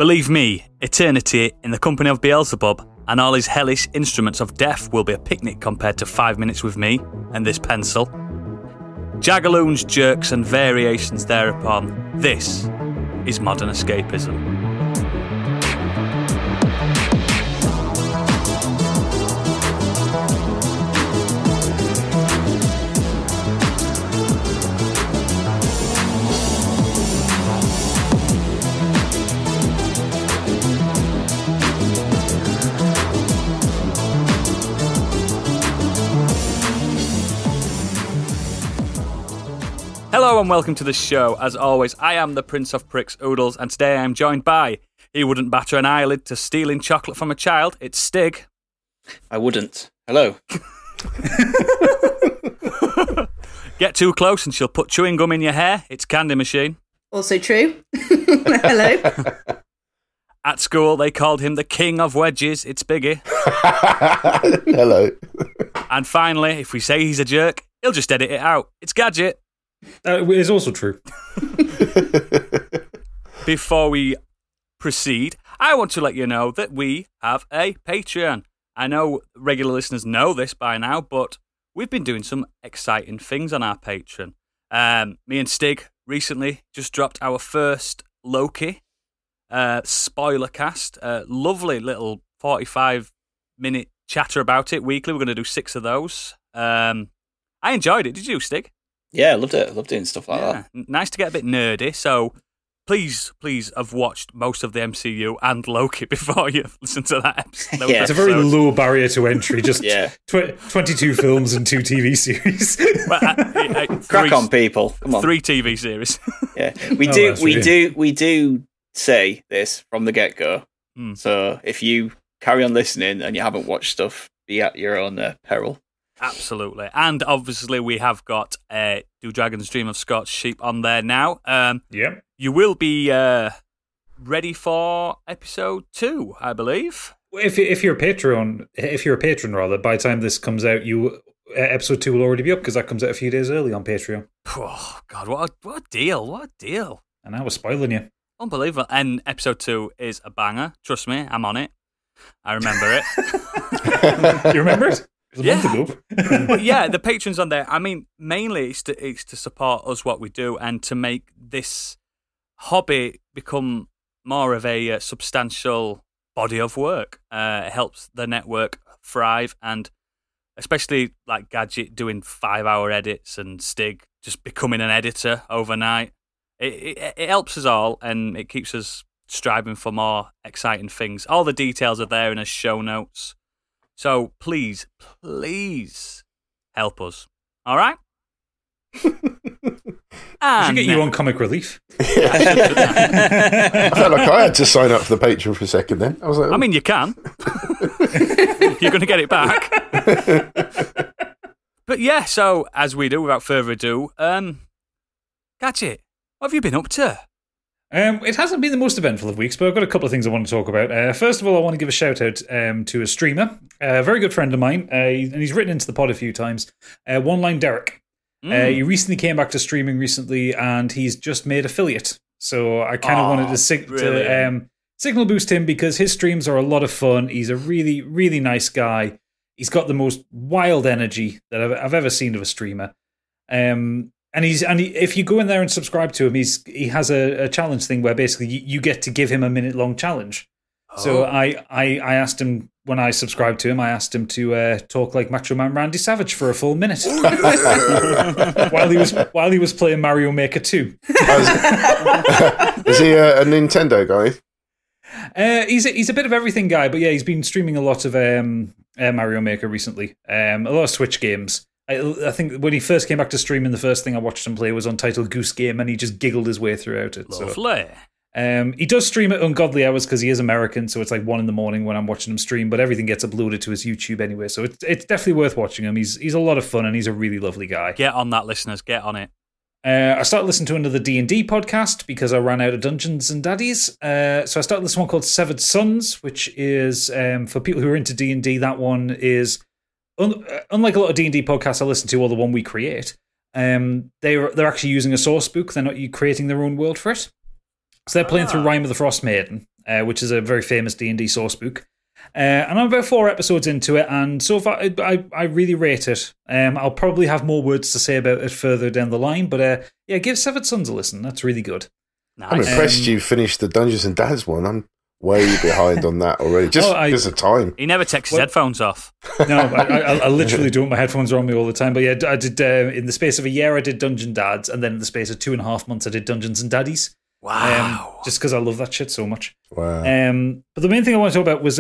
Believe me, eternity in the company of Beelzebub and all his hellish instruments of death will be a picnic compared to 5 minutes with me and this pencil. Jagaloons, jerks and variations thereupon. This is Modern Escapism. Hello and welcome to the show. As always, I am the Prince of Pricks Oodles, and today I am joined by, he wouldn't batter an eyelid to stealing chocolate from a child, it's Stig. I wouldn't. Hello. Get too close and she'll put chewing gum in your hair, it's Candy Machine. Also true. Hello. At school, they called him the King of Wedges, it's Biggie. Hello. And finally, if we say he's a jerk, he'll just edit it out, it's Gadget. It's also true. Before we proceed, I want to let you know that we have a Patreon. I know regular listeners know this by now, but we've been doing some exciting things on our Patreon. Me and Stig recently just dropped our first Loki spoiler cast. Lovely little 45-minute chatter about it weekly. We're going to do 6 of those. I enjoyed it. Did you, Stig? Yeah, I loved it. I loved doing stuff like that. Nice to get a bit nerdy. So please have watched most of the MCU and Loki before you listen to that episode. Yeah. It's a very low barrier to entry. Just Yeah. 22 films and 2 TV series. Crack on, people. Come on. 3 TV series. Yeah, we do say this from the get-go. So if you carry on listening and you haven't watched stuff, be at your own peril. Absolutely. And obviously we have got Do Dragons Dream of Scorched Sheep on there now. Yeah. You will be ready for episode 2, I believe. If you're a patron rather, by the time this comes out, episode 2 will already be up because that comes out a few days early on Patreon. Oh God, what a deal! What a deal! And I was spoiling you. Unbelievable. And episode 2 is a banger. Trust me, I'm on it. I remember it. You remember it? It was a month ago. But yeah, the patrons on there. I mean, mainly it's to support us, what we do, and to make this hobby become more of a substantial body of work. It helps the network thrive, and especially like Gadget doing 5-hour edits and Stig just becoming an editor overnight. It helps us all, and it keeps us striving for more exciting things. All the details are there in the show notes. So please help us. All right? I should get you on Comic Relief. I felt like I had to sign up for the Patreon for a second then. I was like, I mean, you can. You're going to get it back. But yeah, so as we do, without further ado, Gadget, what have you been up to? It hasn't been the most eventful of weeks, but I've got a couple of things I want to talk about. First of all, I want to give a shout out to a streamer, a very good friend of mine, and he's written into the pod a few times, One Line Derek. He recently came back to streaming recently, and he's just made affiliate. So I kind of wanted to signal boost him because his streams are a lot of fun. He's a really, really nice guy. He's got the most wild energy that I've ever seen of a streamer. And if you go in there and subscribe to him, he has a challenge thing where basically you get to give him a minute-long challenge. Oh. So I asked him, when I subscribed to him, I asked him to talk like Macho Man Randy Savage for a full minute while he was playing Mario Maker 2. Is he a Nintendo guy? He's a bit of everything guy, but yeah, he's been streaming a lot of Mario Maker recently, a lot of Switch games. I think when he first came back to streaming, the first thing I watched him play was Untitled Goose Game, and he just giggled his way throughout it. Lovely. So, he does stream at ungodly hours because he is American, so it's like 1 a.m. when I'm watching him stream, but everything gets uploaded to his YouTube anyway, so it's definitely worth watching him. He's a lot of fun, and he's a really lovely guy. Get on that, listeners. Get on it. I started listening to another D&D podcast because I ran out of Dungeons and Daddies. So I started this one called Severed Sons, which is, for people who are into D&D, that one is... unlike a lot of D&D podcasts I listen to, or the one we create, they're actually using a source book. They're not creating their own world for it. So they're playing through Rime of the Frost Maiden, which is a very famous D&D sourcebook. And I'm about 4 episodes into it, and so far I really rate it. I'll probably have more words to say about it further down the line, but give Severed Sons a listen. That's really good. Nice. I'm impressed you finished the Dungeons and Dads one. I'm way behind on that already. Just because of time. He never takes his headphones off. No, I literally don't. My headphones are on me all the time. But yeah, I did in the space of a year, I did Dungeon Dads, and then in the space of 2.5 months, I did Dungeons and Daddies. Wow. Just because I love that shit so much. Wow. But the main thing I want to talk about was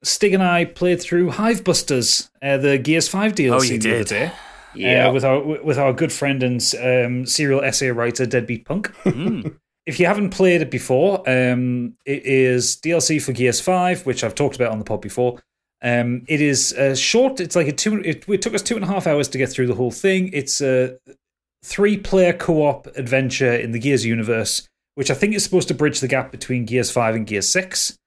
Stig and I played through Hivebusters, the Gears 5 DLC the other day. Yeah. With our good friend and serial essay writer, Deadbeat Punk. If you haven't played it before, it is DLC for Gears 5, which I've talked about on the pod before. It is short. It's like it took us 2.5 hours to get through the whole thing. It's a 3-player co-op adventure in the Gears universe, which I think is supposed to bridge the gap between Gears 5 and Gears 6.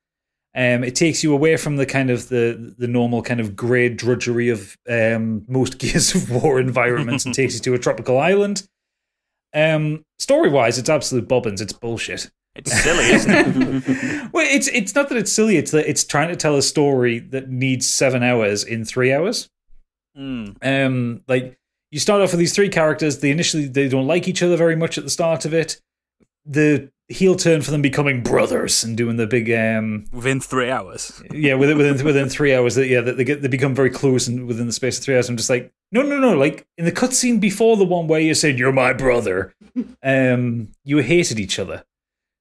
It takes you away from the kind of the normal kind of grey drudgery of most Gears of War environments and takes you to a tropical island. Story-wise, it's absolute bobbins. It's bullshit. It's silly, isn't it? Well, it's not that it's silly. It's that it's trying to tell a story that needs 7 hours in 3 hours. Like you start off with these 3 characters. They don't like each other very much at the start of it. The heel turn for them becoming brothers and doing the big within 3 hours. Yeah, within 3 hours. They become very close, and within the space of 3 hours, I'm just like, no. Like in the cutscene before the one where you said you're my brother, you hated each other.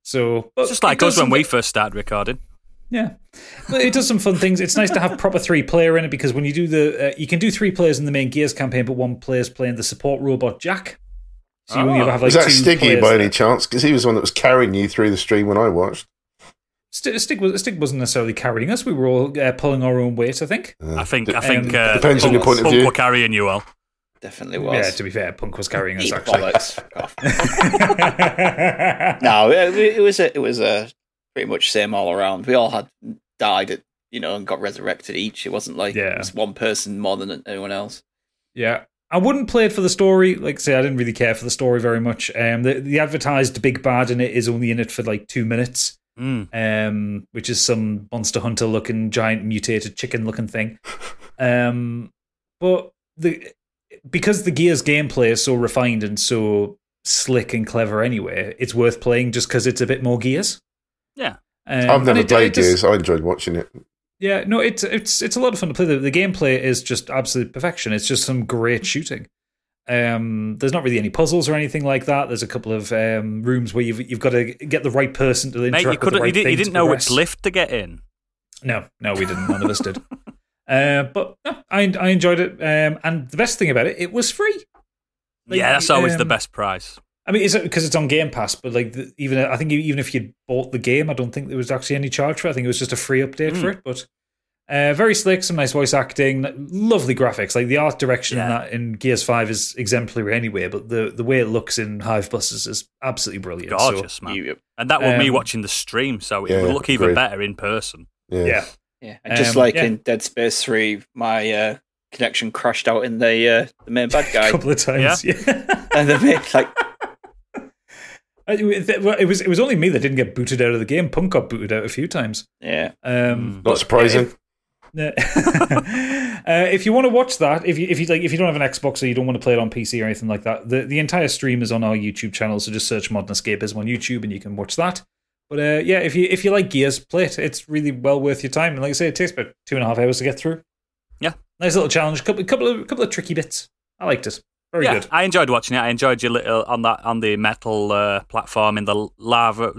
So it's just like us when we first started recording. Yeah, but it does some fun things. It's nice to have proper 3-player in it, because when you do you can do 3 players in the main Gears campaign, but 1 player's playing the support robot Jack. So you only ever have like was that 2 Stiggy by players any chance? Because he was the one that was carrying you through the stream when I watched. Stig wasn't necessarily carrying us. We were all pulling our own weight, I think. I think depends on your point of view. Punk were carrying you all. Definitely was. Yeah, to be fair, Punk was carrying us actually. No, it was a pretty much same all around. We all had died and got resurrected each. It wasn't like it was one person more than anyone else. Yeah. I wouldn't play it for the story. Like I say, I didn't really care for the story very much. The advertised big bad in it is only in it for like 2 minutes, which is some Monster Hunter looking giant mutated chicken looking thing. But because the Gears gameplay is so refined and so slick and clever anyway, it's worth playing just because it's a bit more Gears. Yeah. I've never played Gears. I enjoyed watching it. Yeah, no, it's a lot of fun to play. The gameplay is just absolute perfection. It's just some great shooting. There's not really any puzzles or anything like that. There's a couple of rooms where you've got to get the right person to interact with the right thing. You didn't know which lift to get in. No, we didn't. None of us did. But no, I enjoyed it. And the best thing about it, it was free. That's always the best price. I mean, it's because it's on Game Pass, but I think even if you bought the game, I don't think there was actually any charge for it. I think it was just a free update for it. But very slick, some nice voice acting, lovely graphics. Like the art direction in Gears 5 is exemplary anyway, but the way it looks in Hivebusters is absolutely brilliant. Gorgeous, man. And that was me watching the stream, so it would look even better in person. Yeah. And just like in Dead Space 3, my connection crashed out in the main bad guy a couple of times. Yeah. And the main, it was only me that didn't get booted out of the game. Punk got booted out a few times. Yeah. Not surprising. If you want to watch that, if you don't have an Xbox or you don't want to play it on PC or anything like that, the entire stream is on our YouTube channel. So just search Modern Escapism on YouTube and you can watch that. But if you like Gears, play it. It's really well worth your time. And like I say, it takes about 2.5 hours to get through. Yeah, nice little challenge. Couple of tricky bits. I liked it. Very good. I enjoyed watching it. I enjoyed your little on the metal platform in the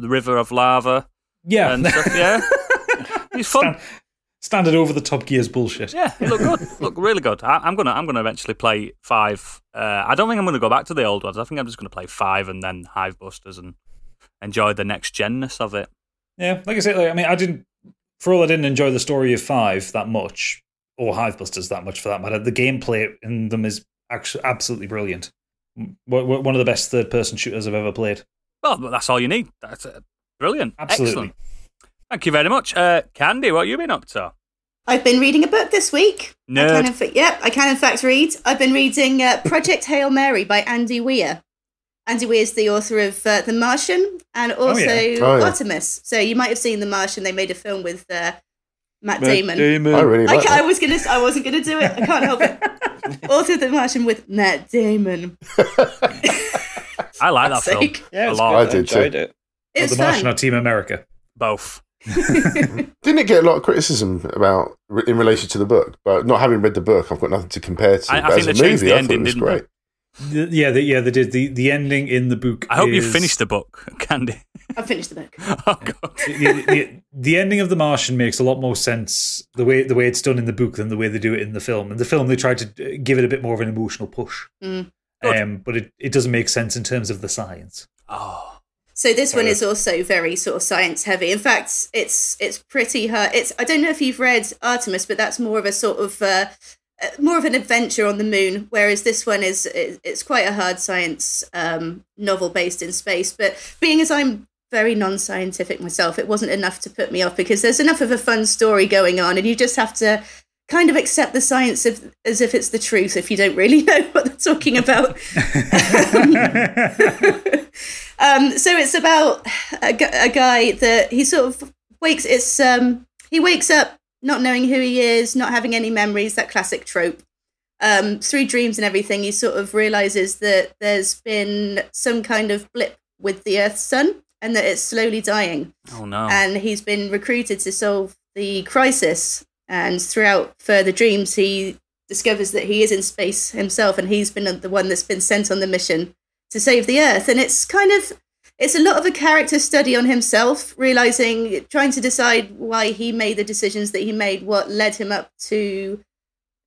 river of lava. Yeah, and stuff, yeah. It's fun. Standard over the top Gears bullshit. Yeah, it looked good. Looked really good. I'm gonna eventually play 5. I don't think I'm gonna go back to the old ones. I think I'm just gonna play 5 and then Hivebusters and enjoy the next genness of it. Yeah, like I said, I didn't enjoy the story of 5 that much, or Hivebusters that much for that matter. The gameplay in them is actually absolutely brilliant. One of the best third-person shooters I've ever played. Well, that's all you need. That's brilliant. Absolutely. Excellent. Thank you very much. Candy, what have you been up to? I've been reading a book this week. Nerd. I can in fact read. I've been reading Project Hail Mary by Andy Weir. Andy Weir's the author of The Martian and also Artemis. So you might have seen The Martian. They made a film with Matt Damon. I really like I wasn't gonna do it. I can't help it. Author of The Martian with Matt Damon. I like that film a lot. I enjoyed it. It was The fun. Martian or Team America? Both. Didn't it get a lot of criticism about in relation to the book? But not having read the book, I've got nothing to compare to. I think they changed the ending, didn't great. They did. The ending in the book. I hope you finished the book, Candy. I finished the book. Oh God. The ending of The Martian makes a lot more sense the way it's done in the book than the way they do it in the film. In the film, they try to give it a bit more of an emotional push, but it doesn't make sense in terms of the science. Oh. So this one is also very sort of science heavy. In fact, it's pretty hard. I don't know if you've read Artemis, but that's more of a sort of more of an adventure on the moon, whereas this one it's quite a hard science novel based in space. But being as I'm very non-scientific myself, it wasn't enough to put me off because there's enough of a fun story going on, and you just have to kind of accept the science as if it's the truth if you don't really know what they're talking about. So it's about a guy that he sort of wakes up not knowing who he is, not having any memories, that classic trope. Through dreams and everything, he sort of realizes that there's been some kind of blip with the Earth's sun and that it's slowly dying. Oh no. And he's been recruited to solve the crisis. And throughout further dreams, he discovers that he is in space himself and he's been the one that's been sent on the mission to save the Earth. And it's a lot of a character study on himself, trying to decide why he made the decisions that he made, what led him up to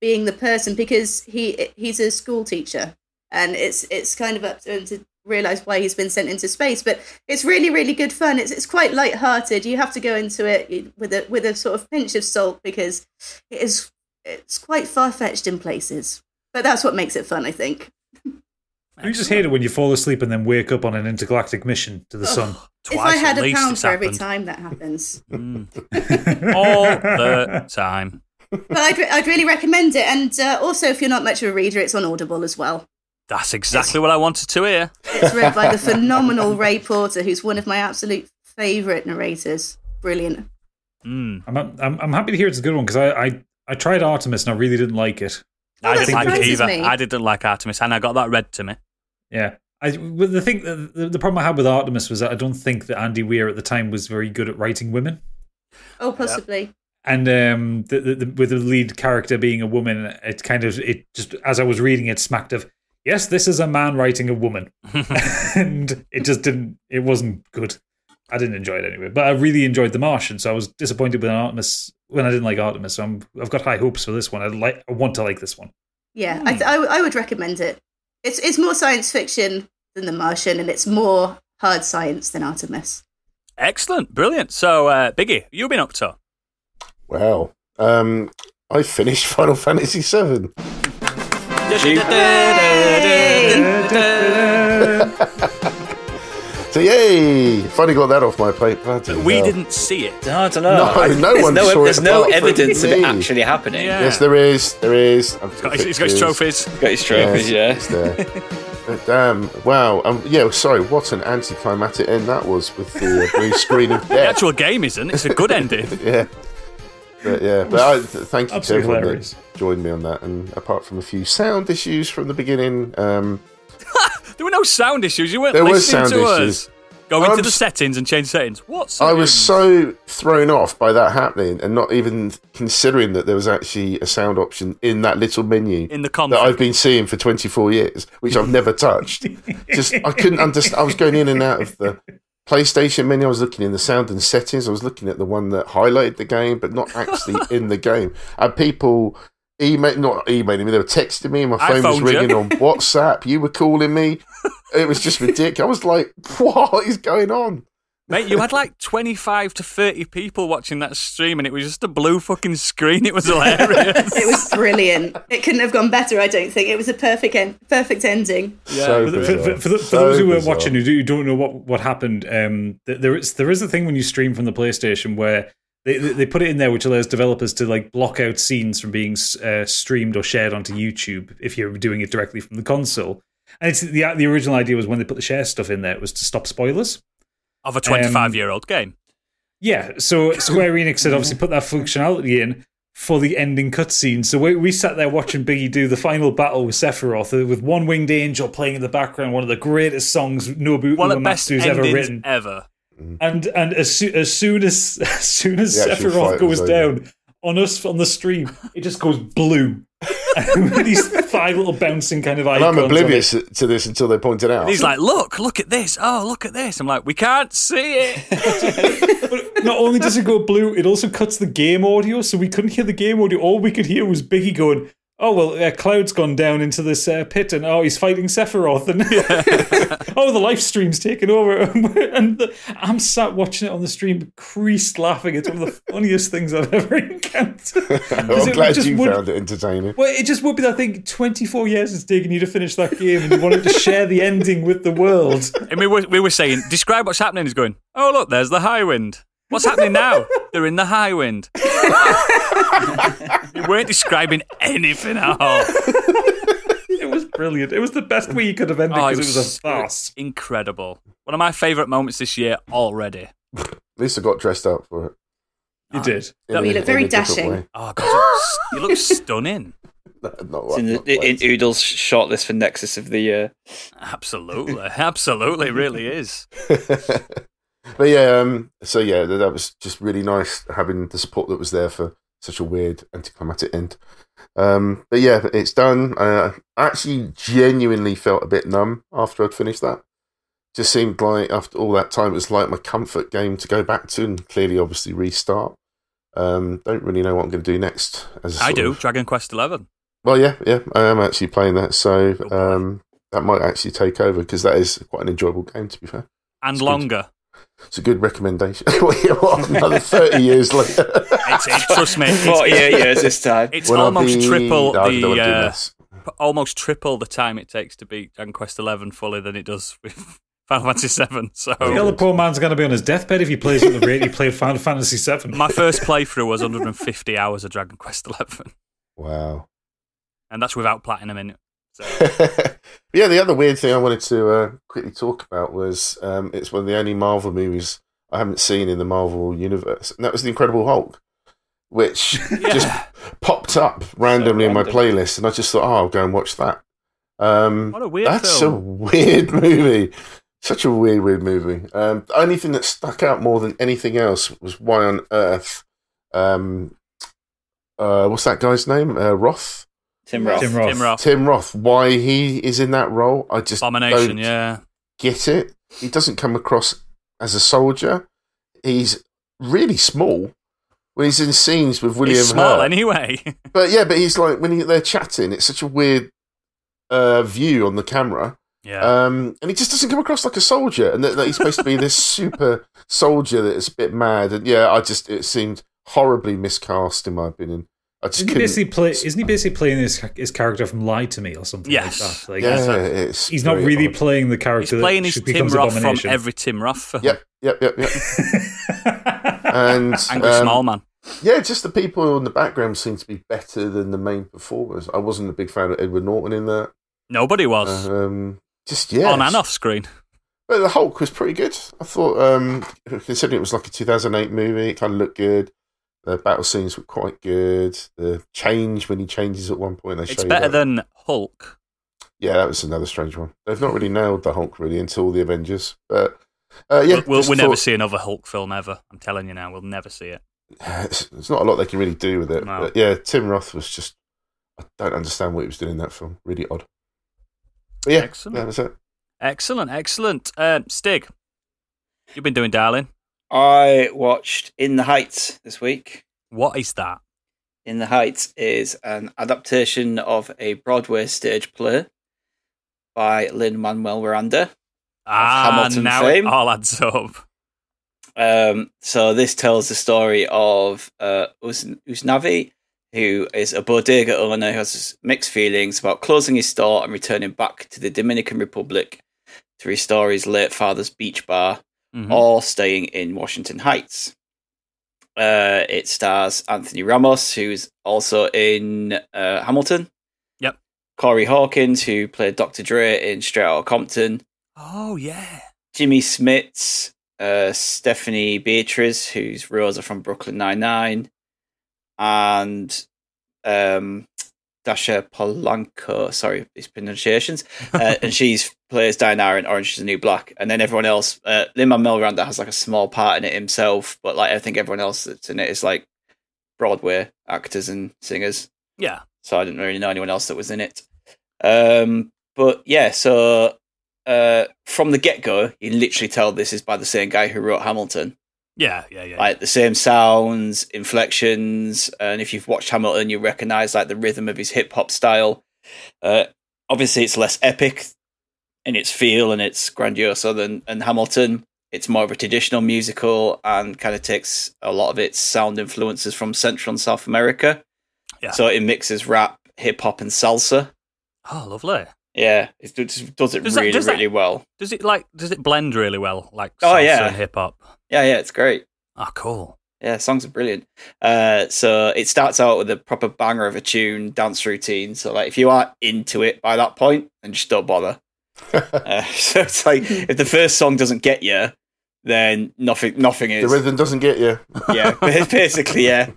being the person, because he's a school teacher and it's kind of up to him to realize why he's been sent into space. But it's really, really good fun. It's quite lighthearted. You have to go into it with a sort of pinch of salt because it's quite far-fetched in places. But that's what makes it fun, I think. You just hate it when you fall asleep and then wake up on an intergalactic mission to the sun. If I had £1 for every time that happens. All the time. But I'd really recommend it. And also, if you're not much of a reader, it's on Audible as well. That's exactly what I wanted to hear. It's read by the phenomenal Ray Porter, who's one of my absolute favourite narrators. Brilliant. I'm happy to hear it's a good one because I tried Artemis and I really didn't like it. I didn't like it either. I didn't like Artemis, and I got that read to me. Yeah. The problem I had with Artemis was that I don't think that Andy Weir at the time was very good at writing women. Oh, possibly. Yep. And with the lead character being a woman, it just as I was reading it smacked of, yes, this is a man writing a woman. And it wasn't good. I didn't enjoy it anyway, but I really enjoyed The Martian, so I was disappointed with Artemis when I didn't like Artemis, so I've got high hopes for this one. I want to like this one. Yeah, I would recommend it. It's more science fiction than The Martian, and it's more hard science than Artemis. Excellent, brilliant. So, Biggie, you've been up to? Well, I finished Final Fantasy VII. So yay! Finally got that off my plate. We didn't see it. No, I don't know. No one saw it. There's no evidence of it actually happening. Yeah. Yes, there is. He's got his trophies. Got his trophies, yes, yeah. It's there. But damn! Wow. Yeah. Sorry. What an anticlimactic end that was with the blue screen of death. The actual game isn't. It's a good ending. Yeah. But thank you to everyone hilarious. that joined me on that. And apart from a few sound issues from the beginning, there were no sound issues. You weren't there listening was sound to issues. us. Go into the settings and change settings. What? I was so thrown off by that happening and not even considering that there was actually a sound option in that little menu in the config that I've been seeing for 24 years, which I've never touched. I couldn't understand. I was going in and out of the PlayStation menu. I was looking in the sound and settings. I was looking at the one that highlighted the game, but not actually in the game. And people not emailing me, they were texting me. My phone was ringing on WhatsApp. You were calling me. It was just ridiculous. I was like, what is going on? Mate, you had like 25 to 30 people watching that stream and it was just a blue fucking screen. It was hilarious. It was brilliant. It couldn't have gone better, I don't think. It was a perfect ending. Yeah. So for those who were watching who don't know what happened, there is a thing when you stream from the PlayStation where they put it in there which allows developers to like block out scenes from being streamed or shared onto YouTube if you're doing it directly from the console. And it's the original idea was when they put the share stuff in there, it was to stop spoilers of a 25-year-old game. Yeah, so Square Enix had obviously put that functionality in for the ending cutscene. So we sat there watching Biggie do the final battle with Sephiroth with One Winged Angel playing in the background, one of the greatest songs Nobuo Uematsu's ever written. Ever. And as soon as Sephiroth goes down on us on the stream, it just goes blue. These 5 little bouncing kind of icons. And I'm oblivious to this until they point it out. And he's like, look at this. Oh, look at this. I'm like, we can't see it. But not only does it go blue, it also cuts the game audio, so we couldn't hear the game audio. All we could hear was Biggie going, oh, well, Cloud's gone down into this pit, and he's fighting Sephiroth, and the live stream's taken over. And I'm sat watching it on the stream, creased laughing. It's one of the funniest things I've ever encountered. I'm glad you found it entertaining. Well, it just would be that thing, 24 years it's taken you to finish that game, and you wanted to share the ending with the world. I mean, we were saying, describe what's happening. He's going, oh, look, there's the high wind. What's happening now? They're in the high wind. You weren't describing anything at all. It was brilliant. It was the best way you could have ended because it was a farce. Incredible. One of my favourite moments this year already. At least I got dressed up for it. You did. You look very dashing. Oh, God, you look stunning. in Oodle's shortlist for Nexus of the Year. Absolutely, it really is. But yeah, so yeah, that was just really nice having the support that was there for such a weird anticlimactic end. But yeah, it's done. I actually genuinely felt a bit numb after I'd finished that. Just seemed like after all that time, it was like my comfort game to go back to and clearly, obviously, restart. Don't really know what I'm going to do next. I do, Dragon Quest XI. Well, yeah, I am actually playing that, so that might actually take over because that is quite an enjoyable game, to be fair. And it's longer. Good. It's a good recommendation. Another 30 years later. Trust me. 48 years this time. It's almost triple the time it takes to beat Dragon Quest XI fully than it does with Final Fantasy VII. So the other poor man's going to be on his deathbed if he plays at the rate he played Final Fantasy VII. My first playthrough was 150 hours of Dragon Quest XI. Wow. And that's without platinum in it. So. Yeah, the other weird thing I wanted to quickly talk about was it's one of the only Marvel movies I haven't seen in the Marvel universe, and that was The Incredible Hulk, which just popped up randomly in my playlist, and I just thought, I'll go and watch that. What a weird That's film. a weird movie. Such a weird movie. The only thing that stuck out more than anything else was why on earth, what's that guy's name? Roth? Tim Roth. Why he is in that role, I just Abomination, don't get it. He doesn't come across as a soldier. He's really small when he's in scenes with William He's small Hurt. anyway. But he's like, when they're chatting, it's such a weird view on the camera. Yeah. And he just doesn't come across like a soldier. And that he's supposed to be this super soldier that is a bit mad. And it seemed horribly miscast, in my opinion. Isn't he basically playing his character from Lie to Me or something like that? Like, he's not really playing the character. He's playing his Tim Roth from Abomination. every Tim Roth film. Yep. And Angry Small Man. Yeah, just the people in the background seem to be better than the main performers. I wasn't a big fan of Edward Norton in that. Nobody was. On and off screen. But the Hulk was pretty good. I thought, considering it was like a 2008 movie, it kind of looked good. The battle scenes were quite good. The change when he changes at one point. It's better than Hulk. Yeah, that was another strange one. They've not really nailed the Hulk really until the Avengers. But we'll never see another Hulk film ever. I'm telling you now, we'll never see it. There's not a lot they can really do with it. No. But yeah, Tim Roth was just, I don't understand what he was doing in that film. Really odd. But yeah, Excellent. That was it. Excellent. Stig, you've been doing, darling. I watched In the Heights this week. What is that? In the Heights is an adaptation of a Broadway stage play by Lin-Manuel Miranda. Hamilton now fame. It all adds up. So this tells the story of Usnavi, who is a bodega owner who has mixed feelings about closing his store and returning back to the Dominican Republic to restore his late father's beach bar, or staying in Washington Heights. It stars Anthony Ramos, who's also in Hamilton. Yep. Corey Hawkins, who played Dr. Dre in Straight Outta Compton. Oh, yeah. Jimmy Smits, Stephanie Beatriz, who's Rosa from Brooklyn Nine-Nine, and Dasha Polanco, sorry, these pronunciations, and she's plays Diana in Orange is the New Black, and then everyone else, Lin-Manuel Miranda has like a small part in it himself, but like I think everyone else that's in it is like Broadway actors and singers. Yeah. So I didn't really know anyone else that was in it. But yeah, so from the get-go, you can literally tell this is by the same guy who wrote Hamilton. Yeah. Like the same sounds, inflections, and if you've watched Hamilton, you recognise like the rhythm of his hip-hop style. Obviously, it's less epic in its feel and it's grandioso than Hamilton. It's more of a traditional musical and kind of takes a lot of its sound influences from Central and South America. Yeah. So it mixes rap, hip-hop, and salsa. Oh, lovely. Yeah, it does it really well. Does it blend really well, like Oh, salsa yeah. and hip hop? Yeah, it's great. Oh, cool. Yeah, songs are brilliant. So it starts out with a proper banger of a tune, dance routine. So like, if you are into it by that point, then just don't bother. So it's like, if the first song doesn't get you, then nothing is. The rhythm doesn't get you. Yeah, basically, yeah.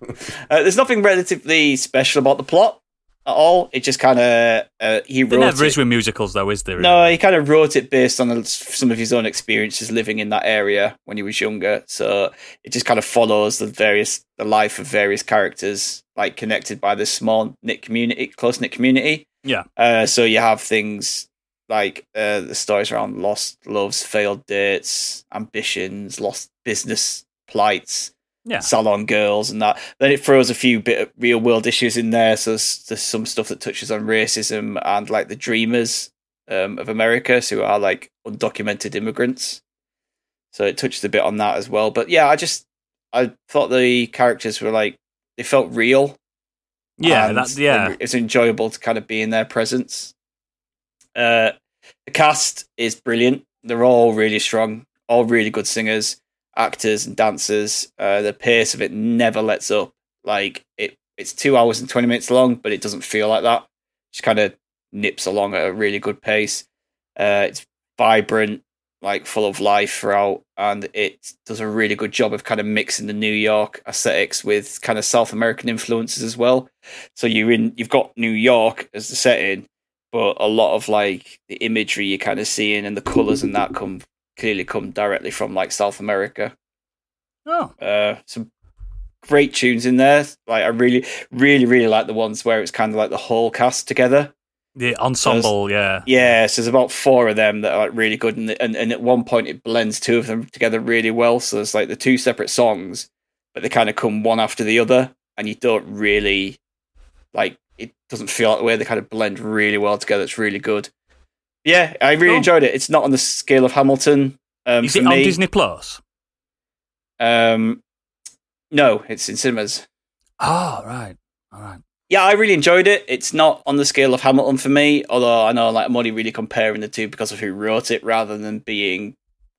There's nothing relatively special about the plot at all. It just kind of There never is with musicals, though, is there? No, he kind of wrote it based on some of his own experiences living in that area when he was younger. So it just kind of follows the life of various characters, like connected by this close knit community. Yeah. So you have things like the stories around lost loves, failed dates, ambitions, lost business plights. Yeah. Salon girls and that. Then it throws a few bit of real world issues in there. So there's some stuff that touches on racism and like the dreamers of America, who are like undocumented immigrants. So it touches a bit on that as well. But yeah, I thought the characters were like, they felt real. Yeah, it's enjoyable to kind of be in their presence. The cast is brilliant. They're all really strong, all really good singers, actors and dancers. The pace of it never lets up. Like it's 2 hours and 20 minutes long, but it doesn't feel like that. It just kind of nips along at a really good pace. It's vibrant, like full of life throughout, and it does a really good job of kind of mixing the New York aesthetics with kind of South American influences as well. So you've got New York as the setting, but a lot of like the imagery you're kind of seeing and the colours and that clearly come directly from like South America. Oh. Some great tunes in there. Like I really, really, really like the ones where it's kind of like the whole cast together. The ensemble, yeah. Yeah, so there's about 4 of them that are like really good, and at one point it blends 2 of them together really well. So there's like the 2 separate songs, but they kind of come one after the other, and you don't really like, it doesn't feel like the way they kind of blend really well together. It's really good. Yeah, I really enjoyed it. It's not on the scale of Hamilton. Is it on Disney Plus? No, it's in cinemas. Oh, right. All right. Yeah, I really enjoyed it. It's not on the scale of Hamilton for me, although I know like I'm only really comparing the two because of who wrote it rather than being,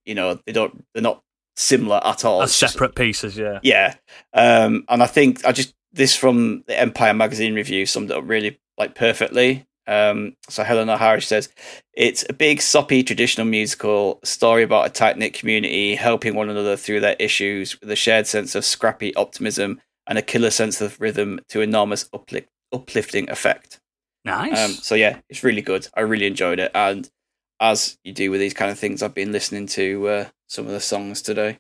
they're not similar at all. As separate pieces, yeah. Yeah. And I think this from the Empire magazine review summed it up really like perfectly. So Helen O'Hara says, it's a big, soppy, traditional musical, story about a tight-knit community helping one another through their issues with a shared sense of scrappy optimism and a killer sense of rhythm to enormous uplifting effect. Nice. So yeah, it's really good. I really enjoyed it. And as you do with these kind of things, I've been listening to some of the songs today.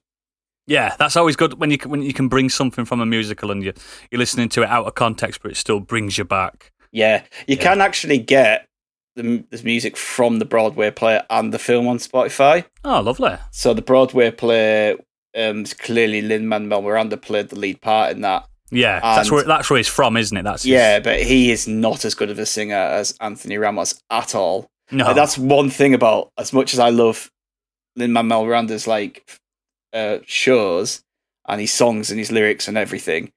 Yeah, that's always good when you can bring something from a musical and you're listening to it out of context, but it still brings you back. Yeah, you can actually get the music from the Broadway play and the film on Spotify. Oh, lovely. So the Broadway play, clearly Lin-Manuel Miranda played the lead part in that. Yeah, that's where he's from, isn't it? But he is not as good of a singer as Anthony Ramos at all. No. Like, that's one thing about, as much as I love Lin-Manuel Miranda's like shows and his songs and his lyrics and everything,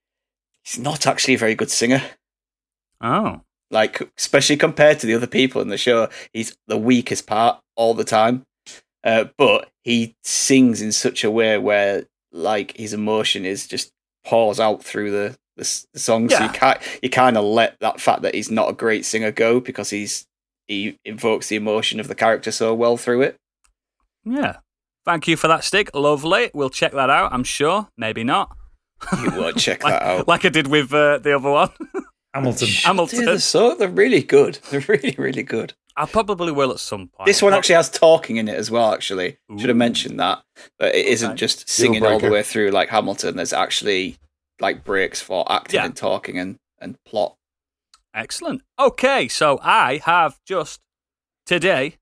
he's not actually a very good singer. Oh. Like, especially compared to the other people in the show, he's the weakest part all the time. But he sings in such a way where, like, his emotion is just pours out through the songs. Yeah. So you kind of let that fact that he's not a great singer go because he invokes the emotion of the character so well through it. Yeah. Thank you for that, Stig. Lovely. We'll check that out, I'm sure. Maybe not. You won't check that out. Like I did with the other one. Hamilton. They're really good. They're really, really good. I probably will at some point. This one actually has talking in it as well, actually. Should have mentioned that. But it isn't just singing all the way through like Hamilton. There's actually like breaks for acting and talking and plot. Excellent. Okay, so I have just today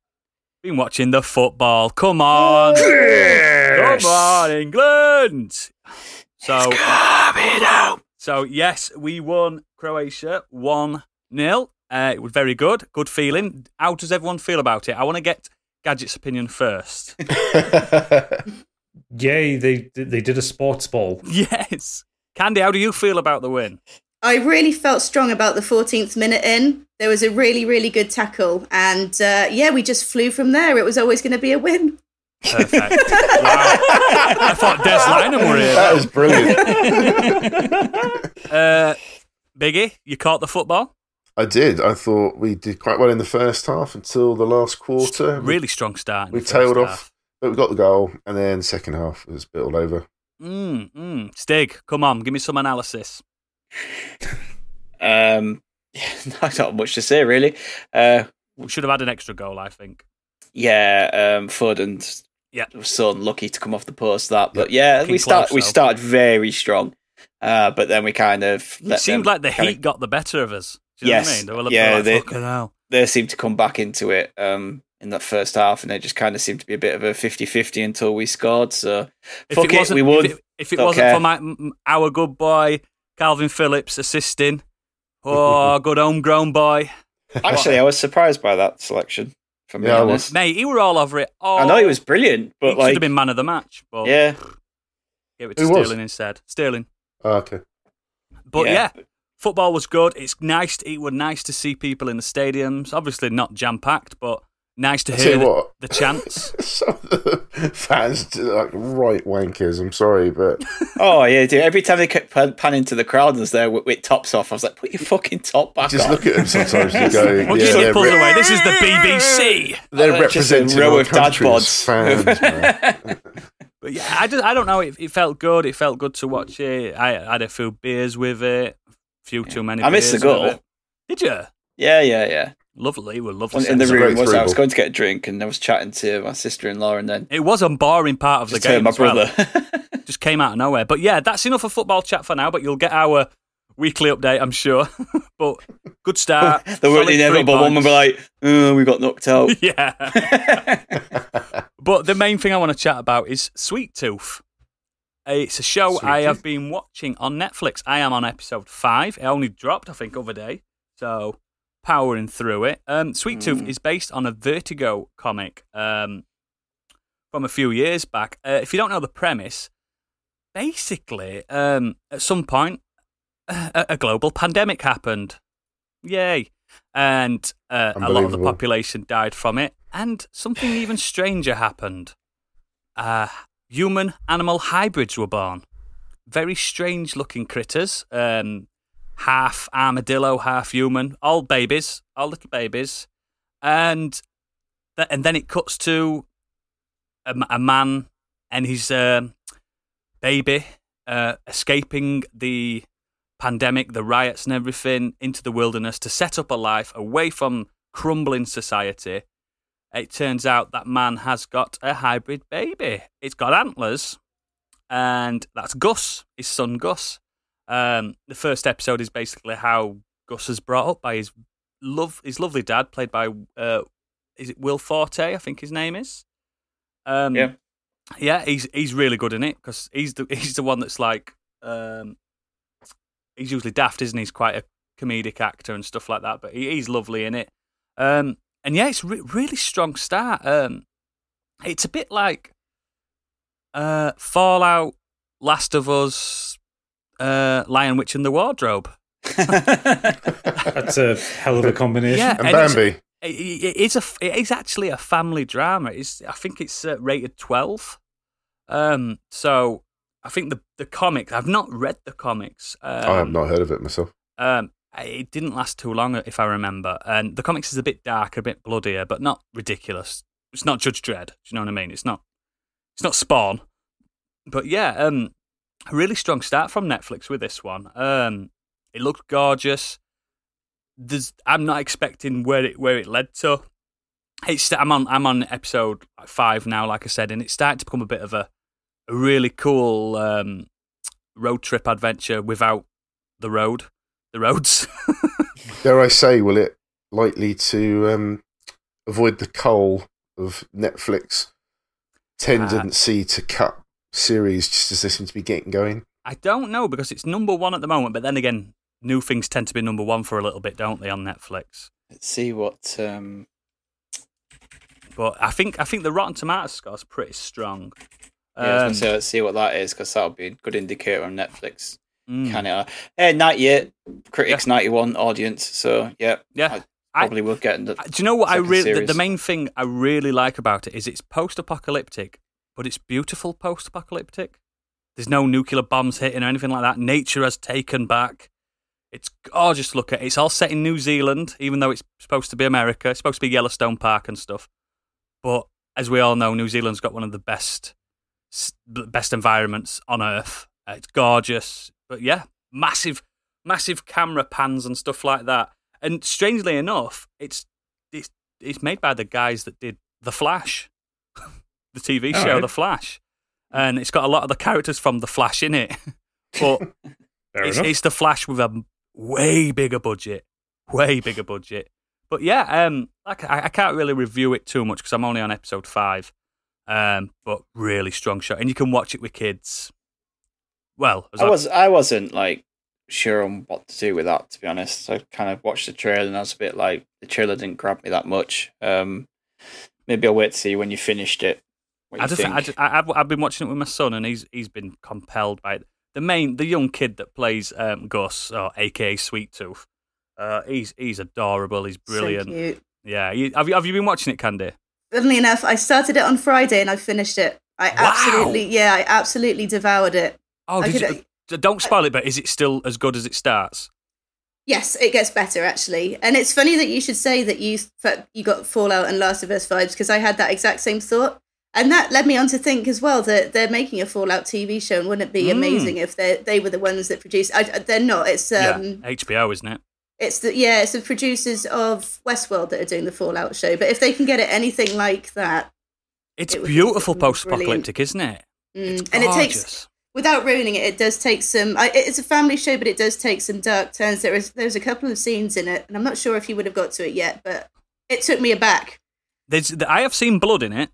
been watching the football. Come on. Yes! Come on, England. So, so yes, we won Croatia 1-0. It was very good. Good feeling. How does everyone feel about it? I want to get Gadget's opinion first. Yay, they did a sports ball. Yes. Candy, how do you feel about the win? I really felt strong about the 14th minute in. There was a really, really good tackle. And we just flew from there. It was always going to be a win. Perfect. Wow. I thought Des Lynam were here. That was brilliant. Biggie, you caught the football? I did. I thought we did quite well in the first half until the last quarter. Really strong start. We tailed off, but we got the goal. And then second half was a bit all over. Stig, come on, give me some analysis. Not much to say, really. We should have had an extra goal, I think. Yeah, Foden was so unlucky to come off the post that. But we started very strong. But then we kind of let it seemed like the heat got the better of us. Do you know what I mean? They seemed to come back into it in that first half, and it just kind of seemed to be a bit of a 50-50 until we scored. So we won. If it wasn't for our good boy Calvin Phillips assisting, good homegrown boy. Actually, I was surprised by that selection. From being honest, mate, he were all over it. I know he was brilliant, but he should have been man of the match. But yeah, give it to Sterling instead. Sterling. Oh, okay. But football was good. It was nice to see people in the stadiums. Obviously not jam packed, but nice to hear the chants. Some of the fans do like right wankers. I'm sorry, but dude. Every time they kept panning to the crowd and was there with tops off, I was like, "Put your fucking top back." Just on. look at them sometimes and go, "What just look away? This is the BBC." They're representing row our of dad country's fans. Man. But yeah, I don't know. It felt good. It felt good to watch it. I had a few beers with it. Too many. I missed the goal. Did you? Yeah. Lovely. We're lovely. In the room I was going to get a drink and I was chatting to my sister-in-law, and then it was a boring part of the game. My brother just came out of nowhere. But yeah, that's enough of football chat for now. But you'll get our weekly update, I'm sure. But good start. There were the inevitable one where we're like, we got knocked out. Yeah. But the main thing I want to chat about is Sweet Tooth. It's a show I have been watching on Netflix. I am on episode 5. It only dropped, I think, other day. So powering through it. Sweet Tooth is based on a Vertigo comic from a few years back. If you don't know the premise, basically, at some point, a global pandemic happened. Yay. And a lot of the population died from it. And something even stranger happened. Human-animal hybrids were born. Very strange-looking critters. Half armadillo, half human. All babies. All little babies. And then it cuts to a man and his baby escaping the pandemic, the riots and everything, into the wilderness to set up a life away from crumbling society. It turns out that man has got a hybrid baby. It's got antlers, and that's Gus, his son Gus. The first episode is basically how Gus is brought up by his lovely dad, played by is it Will Forte? I think his name is. Yeah, he's really good in it because he's the one that's like he's usually daft, isn't he? He's quite a comedic actor and stuff like that, but he's lovely in it. And yeah, it's really strong start. It's a bit like Fallout, Last of Us, Lion, Witch and the Wardrobe. That's a hell of a combination. Yeah, and Bambi. It is actually a family drama. I think it's rated 12. So I think the comics. I've not read the comics. I have not heard of it myself. It didn't last too long, if I remember. And the comics is a bit darker, a bit bloodier, but not ridiculous. It's not Judge Dredd. Do you know what I mean? It's not Spawn. But yeah, a really strong start from Netflix with this one. It looked gorgeous. I'm not expecting where it led to. I'm on episode 5 now, like I said, and it's starting to become a bit of a really cool road trip adventure without the roads. Dare I say, will it likely to avoid the coal of Netflix tendency to cut series just as they seem to be getting going? I don't know, because it's number 1 at the moment, but then again, new things tend to be number 1 for a little bit, don't they, on Netflix? Let's see what... But I think the Rotten Tomatoes score is pretty strong. Yeah, I was going to say, let's see what that is, because that'll be a good indicator on Netflix. Can it? 98, critics 91, audience. So yeah. I probably will get. Do you know what the main thing I really like about it is it's post-apocalyptic, but it's beautiful post-apocalyptic. There's no nuclear bombs hitting or anything like that. Nature has taken back. It's gorgeous to look at. It's all set in New Zealand, even though it's supposed to be America. It's supposed to be Yellowstone Park and stuff. But as we all know, New Zealand's got one of the best environments on Earth. It's gorgeous. But yeah, massive camera pans and stuff like that. And strangely enough, it's made by the guys that did The Flash, the TV show The Flash. And it's got a lot of the characters from The Flash in it. But it's The Flash with a way bigger budget. But yeah, I can't really review it too much because I'm only on episode 5. But really strong show. And you can watch it with kids. Well, I wasn't like sure on what to do with that, to be honest. I kind of watched the trailer and I was a bit like, the trailer didn't grab me that much. Maybe I'll wait to see when you finished it. I've been watching it with my son, and he's been compelled by it. The young kid that plays Gus, or aka Sweet Tooth. He's adorable. He's brilliant. So cute. Yeah. Have you been watching it, Candy? Funnily enough, I started it on Friday and I finished it. I absolutely devoured it. Oh, don't spoil it, but is it still as good as it starts? Yes, it gets better, actually. And it's funny that you should say that you got Fallout and Last of Us vibes, because I had that exact same thought. And that led me on to think as well that they're making a Fallout TV show, and wouldn't it be amazing if they were the ones that produced... they're not, it's... HBO, isn't it? It's the producers of Westworld that are doing the Fallout show. But if they can get it anything like that... It's beautiful post-apocalyptic, isn't it? It's and it takes... Without ruining it, it does take some... it's a family show, but it does take some dark turns. There's a couple of scenes in it, and I'm not sure if you would have got to it yet, but it took me aback. I have seen blood in it.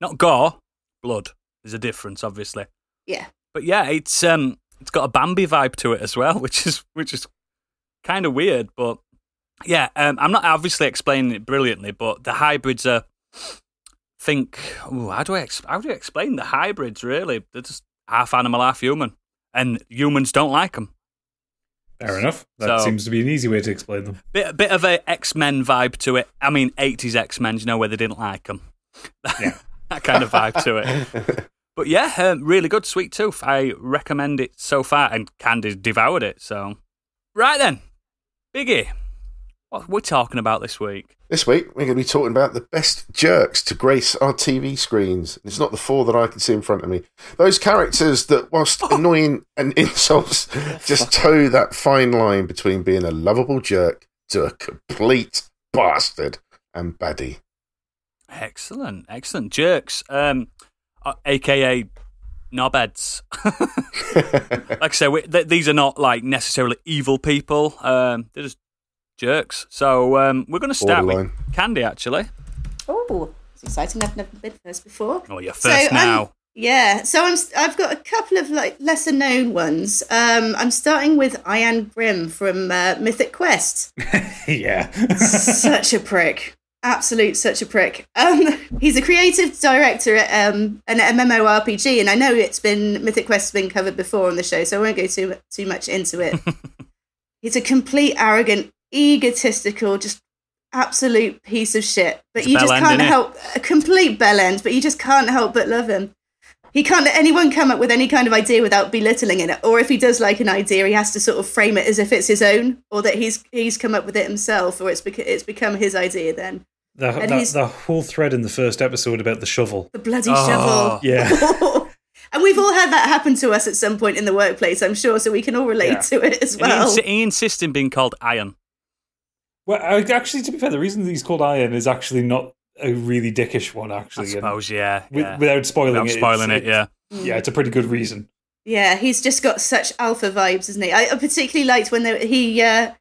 Not gore, blood. There's a difference, obviously. Yeah. But yeah, it's got a Bambi vibe to it as well, which is kind of weird. But yeah, I'm not obviously explaining it brilliantly, but the hybrids are... how do you explain the hybrids, really? They're just half animal, half human. And humans don't like them. Fair enough. That seems to be an easy way to explain them. Bit of a X-Men vibe to it. I mean, 80s X-Men, you know, where they didn't like them. Yeah. That kind of vibe to it. But yeah, really good, Sweet Tooth. I recommend it so far, and Candy's devoured it. So, right then, Biggie, what are we talking about this week? This week, we're going to be talking about the best jerks to grace our TV screens. It's not the 4 that I can see in front of me. Those characters that, whilst annoying and insults, just toe that fine line between being a lovable jerk to a complete bastard and baddie. Excellent. Jerks, a.k.a. knobheads. Like I say, these are not like necessarily evil people. They're just jerks. So we're going to start with Candy, actually. Oh, it's exciting. I've never been first before. Oh, you're first now. I've got a couple of like lesser known ones. I'm starting with Ian Grimm from Mythic Quest. Yeah. Such a prick. Such a prick. He's a creative director at an MMORPG, and I know Mythic Quest has been covered before on the show, so I won't go too much into it. He's a complete, arrogant, egotistical, just absolute piece of shit. But you just can't help... A complete bell end, but you just can't help but love him. he can't let anyone come up with any kind of idea without belittling it. Or if he does like an idea, he has to sort of frame it as if it's his own, or that he's come up with it himself, or it's become his idea then. The whole thread in the first episode about the shovel. The bloody shovel. Yeah. And we've all had that happen to us at some point in the workplace, I'm sure, so we can all relate to it as well. He insists in being called Iron. Well, actually, to be fair, the reason he's called Iron is actually not a really dickish one, actually. I suppose, yeah. Without spoiling it. Yeah. Yeah, it's a pretty good reason. Yeah, he's just got such alpha vibes, isn't he? I particularly liked when an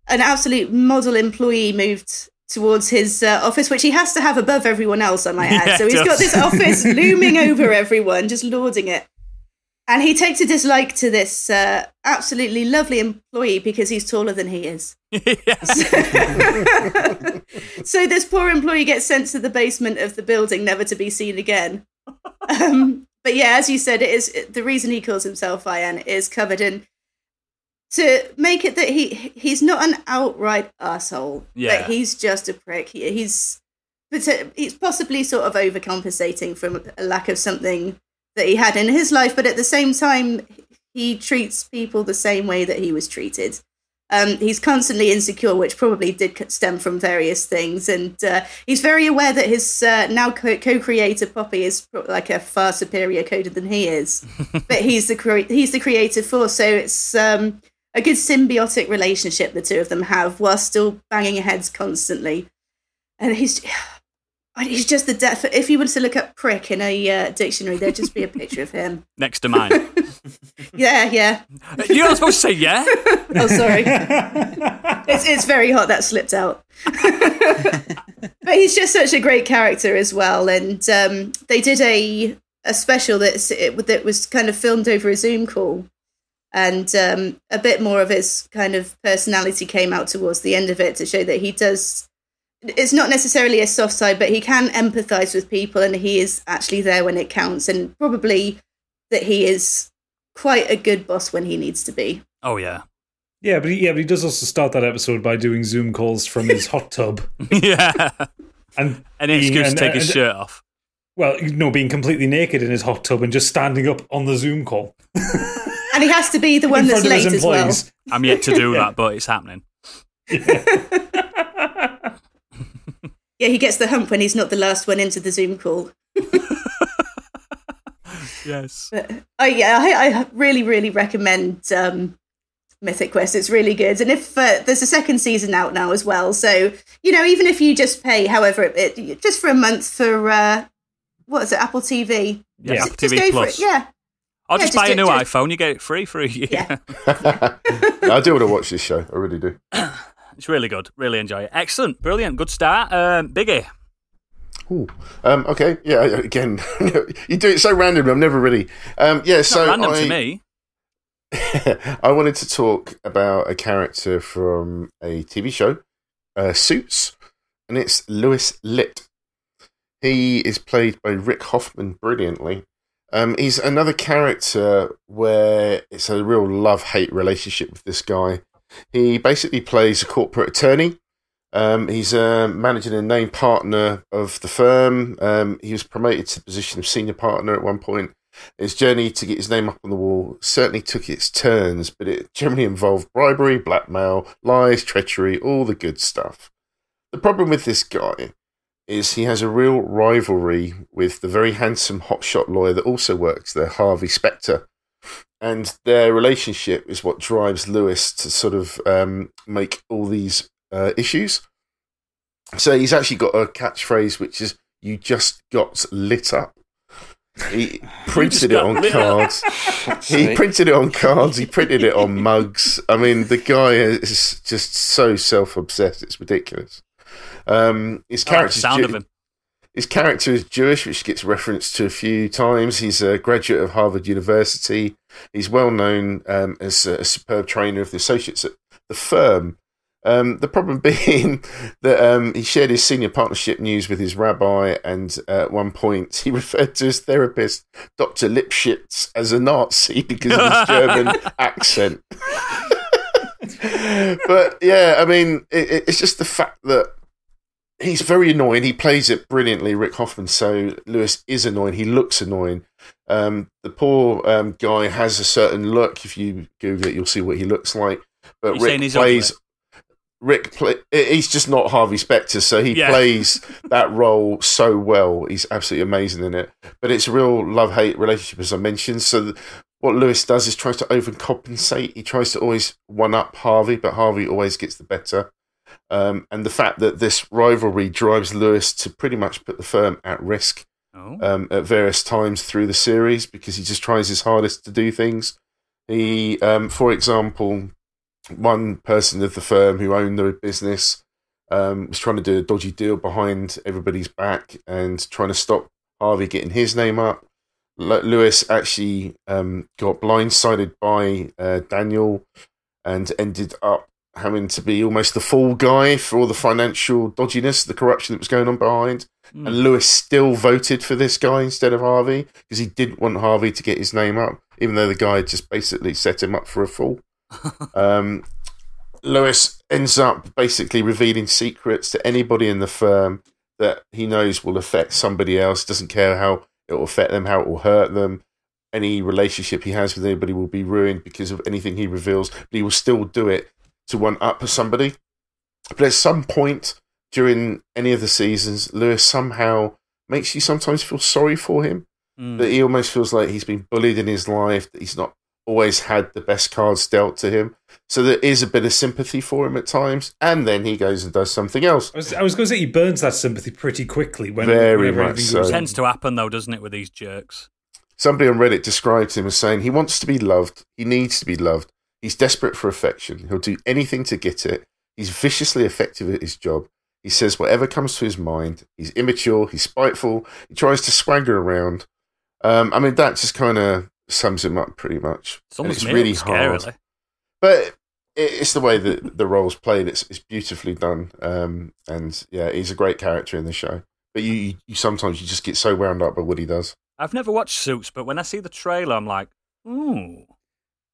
absolute model employee moved towards his office, which he has to have above everyone else, I might add. Yeah, so he's got this office looming over everyone, just lording it. And he takes a dislike to this absolutely lovely employee because he's taller than he is. So this poor employee gets sent to the basement of the building, never to be seen again. But yeah, as you said, the reason he calls himself Iron is covered in, to make it that he's not an outright arsehole, but he's just a prick. He's possibly sort of overcompensating from a lack of something that he had in his life, but at the same time, he treats people the same way that he was treated. He's constantly insecure, which probably did stem from various things, and he's very aware that his now co-creator Poppy is like a far superior coder than he is, but he's the creative force, so it's a good symbiotic relationship the two of them have, while still banging heads constantly. And he's just the death. If you were to look up prick in a dictionary, there'd just be a picture of him next to mine. Yeah. You're not supposed to say yeah. Oh, sorry. It's very hot. That slipped out. But he's just such a great character as well. And they did a special that was kind of filmed over a Zoom call. And a bit more of his kind of personality came out towards the end of it to show that he does. It's not necessarily a soft side, but he can empathise with people, and he is actually there when it counts, and probably that he is quite a good boss when he needs to be. Oh yeah. Yeah, but he does also start that episode by doing Zoom calls from his hot tub. Yeah. And any excuse to take his shirt off. Well, being completely naked in his hot tub and just standing up on the Zoom call. And he has to be the one that's late as well. I'm yet to do that, but it's happening. Yeah, he gets the hump when he's not the last one into the Zoom call. Yes. But, I really, really recommend Mythic Quest. It's really good. And if there's a second season out now as well, so, even if you just pay, however, just for a month for, what is it, Apple TV? Yeah, Apple just TV go Plus. For it. Yeah. Or just buy a new iPhone, you get it free for a year. Yeah. I do want to watch this show. I really do. It's really good. Really enjoy it. Excellent. Brilliant. Good start. Biggie. Ooh. Okay. Yeah. Again, you do it so randomly. I'm never really. It's not random to me. I wanted to talk about a character from a TV show, Suits, and it's Louis Litt. He is played by Rick Hoffman brilliantly. He's another character where it's a real love-hate relationship with this guy. He basically plays a corporate attorney. He's a managing and named partner of the firm. He was promoted to the position of senior partner at one point. His journey to get his name up on the wall certainly took its turns, but it generally involved bribery, blackmail, lies, treachery, all the good stuff. The problem with this guy is he has a real rivalry with the very handsome hotshot lawyer that also works there, Harvey Specter. And their relationship is what drives Lewis to sort of make all these issues. So he's actually got a catchphrase, which is, "You just got lit up." He printed it on cards. He printed it on cards. He printed it on mugs. I mean, the guy is just so self-obsessed. It's ridiculous. His character is Jewish, which gets referenced to a few times. He's a graduate of Harvard University. He's well known as a superb trainer of the associates at the firm. The problem being that he shared his senior partnership news with his rabbi, and at one point he referred to his therapist, Dr. Lipschitz, as a Nazi because of his German accent. But yeah, I mean, it's just the fact that he's very annoying. He plays it brilliantly, Rick Hoffman. So Lewis is annoying. He looks annoying. The poor guy has a certain look. If you Google it, you'll see what he looks like. But he's just not Harvey Specter, so he plays that role so well. He's absolutely amazing in it. But it's a real love-hate relationship, as I mentioned. So what Lewis does is tries to overcompensate. He tries to always one-up Harvey, but Harvey always gets the better. And the fact that this rivalry drives Lewis to pretty much put the firm at risk at various times through the series, because he just tries his hardest to do things. He, for example, one person of the firm who owned the business was trying to do a dodgy deal behind everybody's back and trying to stop Harvey getting his name up. Lewis actually got blindsided by Daniel and ended up having to be almost the fall guy for all the financial dodginess, the corruption that was going on behind. And Lewis still voted for this guy instead of Harvey because he didn't want Harvey to get his name up, even though the guy just basically set him up for a fall. Lewis ends up basically revealing secrets to anybody in the firm that he knows will affect somebody else. Doesn't care how it will affect them, how it will hurt them. Any relationship he has with anybody will be ruined because of anything he reveals, but he will still do it to one-up somebody. But at some point during any of the seasons, Lewis somehow makes you sometimes feel sorry for him. That he almost feels like he's been bullied in his life, that he's not always had the best cards dealt to him. So there is a bit of sympathy for him at times, and then he goes and does something else. I was going to say he burns that sympathy pretty quickly. Very much so. It tends to happen, though, doesn't it, with these jerks? Somebody on Reddit described him as saying he wants to be loved, he needs to be loved, he's desperate for affection, he'll do anything to get it, he's viciously effective at his job, he says whatever comes to his mind, he's immature, he's spiteful, he tries to swagger around. I mean, that just kind of sums him up pretty much. It's really hard. Scarily. But it's the way that the role's played. It's beautifully done. And yeah, he's a great character in the show. But you sometimes you just get so wound up by what he does. I've never watched Suits, but when I see the trailer, I'm like, ooh.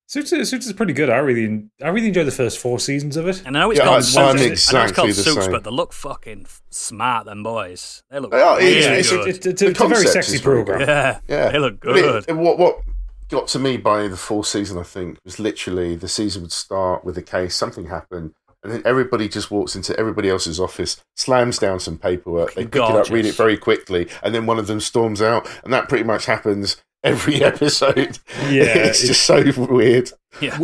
Suits is pretty good. I really enjoyed the first 4 seasons of it. And I know it's called Suits. I know it's called Suits, but they look fucking smart, them boys. They look really good. It's a very sexy program. Yeah, they look good. What got to me by the 4th season, I think, was literally the season would start with a case, something happened, and then everybody just walks into everybody else's office, slams down some paperwork, they pick it up, read it very quickly, and then one of them storms out, and that pretty much happens every episode. Yeah, it's just so weird. Yeah.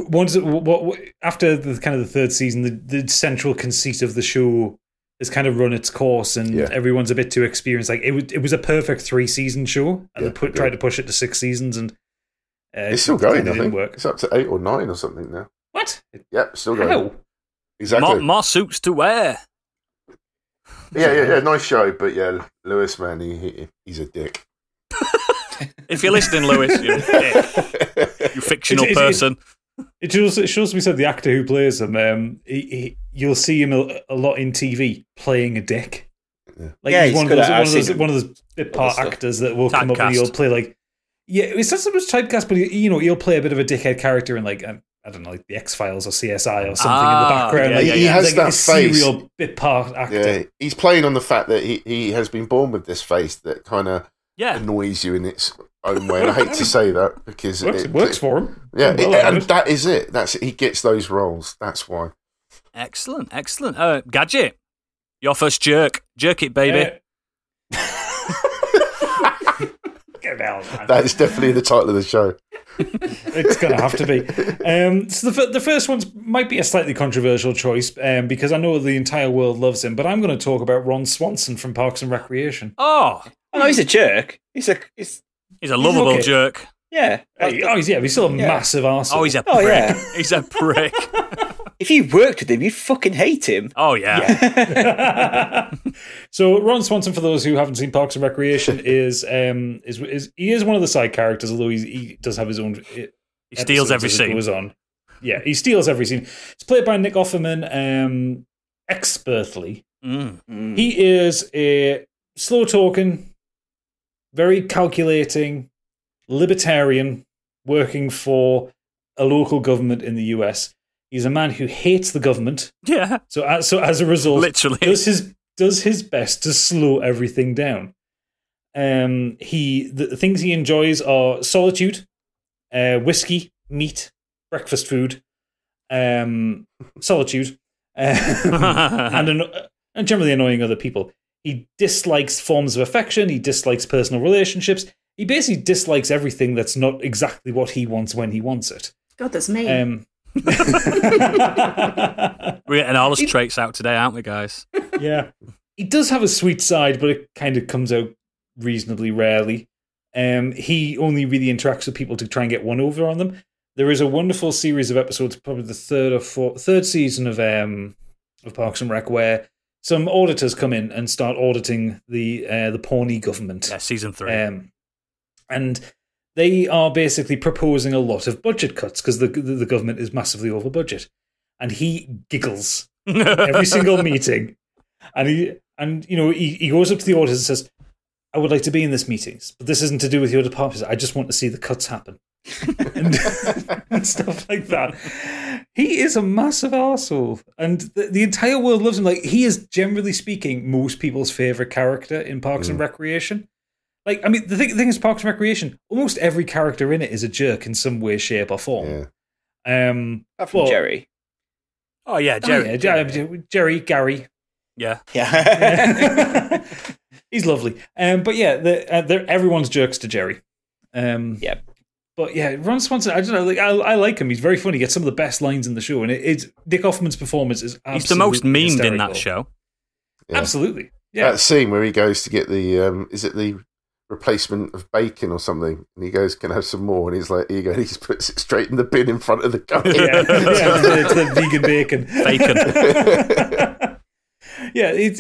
After the kind of the 3rd season, the central conceit of the show has kind of run its course, and everyone's a bit too experienced. Like it was a perfect 3-season show, and they tried to push it to 6 seasons, and it's still going. I think work. It's up to 8 or 9 or something now. What? Yep, still going. How? Exactly. More suits to wear. Yeah. Nice show, but yeah, Lewis, man, he's a dick. If you're listening, Lewis, you're a dick. You fictional person. It should also be said the actor who plays him, you'll see him a lot in TV playing a dick. Yeah. Like he's one of those bit part actors that will come up and he'll play like it's not so much typecast, but he'll play a bit of a dickhead character in like I don't know, like the X-Files or CSI or something in the background. Yeah, he has like that a face. Serial bit part actor. Yeah, he's playing on the fact that he has been born with this face that kind of annoys you in its own way. And I hate to say that because it works for him. Yeah, and that is it. He gets those roles. That's why. Excellent. Gadget, your first jerk. Jerk it, baby. That is definitely the title of the show. It's going to have to be. So the first one might be a slightly controversial choice because I know the entire world loves him, but I'm going to talk about Ron Swanson from Parks and Recreation. Oh no, he's a jerk. He's a lovable jerk. Yeah. He's still a massive arsehole. Oh, he's a prick. Yeah. He's a prick. If you worked with him, you'd fucking hate him. Oh, yeah. So Ron Swanson, for those who haven't seen Parks and Recreation, is he is one of the side characters, although he does have his own. He steals every scene. Goes on. Yeah, he steals every scene. It's played by Nick Offerman expertly. He is a slow-talking, very calculating libertarian working for a local government in the US. He's a man who hates the government. Yeah. So as a result, literally, does does his best to slow everything down. The things he enjoys are solitude, whiskey, meat, breakfast food, solitude, and generally annoying other people. He dislikes forms of affection. He dislikes personal relationships. He basically dislikes everything that's not exactly what he wants when he wants it. God, that's me. We're getting all his traits out today, aren't we, guys? Yeah. He does have a sweet side, but it kind of comes out reasonably rarely. He only really interacts with people to try and get one over on them. There is a wonderful series of episodes, probably the third season of Parks and Rec, where some auditors come in and start auditing the Pawnee government. Yeah, season 3. And they are basically proposing a lot of budget cuts because the government is massively over budget. And he giggles every single meeting. And he goes up to the auditors and says, I would like to be in this meeting, but this isn't to do with your department. I just want to see the cuts happen. and stuff like that. He is a massive arsehole. And the entire world loves him. Like, he is, generally speaking, most people's favourite character in Parks and Recreation. Like, I mean, the thing is, Parks and Recreation, almost every character in it is a jerk in some way, shape, or form. Yeah. Apart from Jerry. Oh, yeah, Jerry. Jerry, Gary. Yeah. Yeah. He's lovely. But yeah, everyone's jerks to Jerry. Yeah. But yeah, Ron Swanson, I don't know, like I like him. He's very funny. He gets some of the best lines in the show, and it's Nick Offerman's performance is absolutely he's the most memed hysterical. in that show. Yeah. Absolutely. Yeah. That scene where he goes to get the is it the replacement of bacon or something, and he goes, "Can I have some more?" And he's like, "Here you go." And he just puts it straight in the bin in front of the guy. It's the vegan bacon. Yeah, it's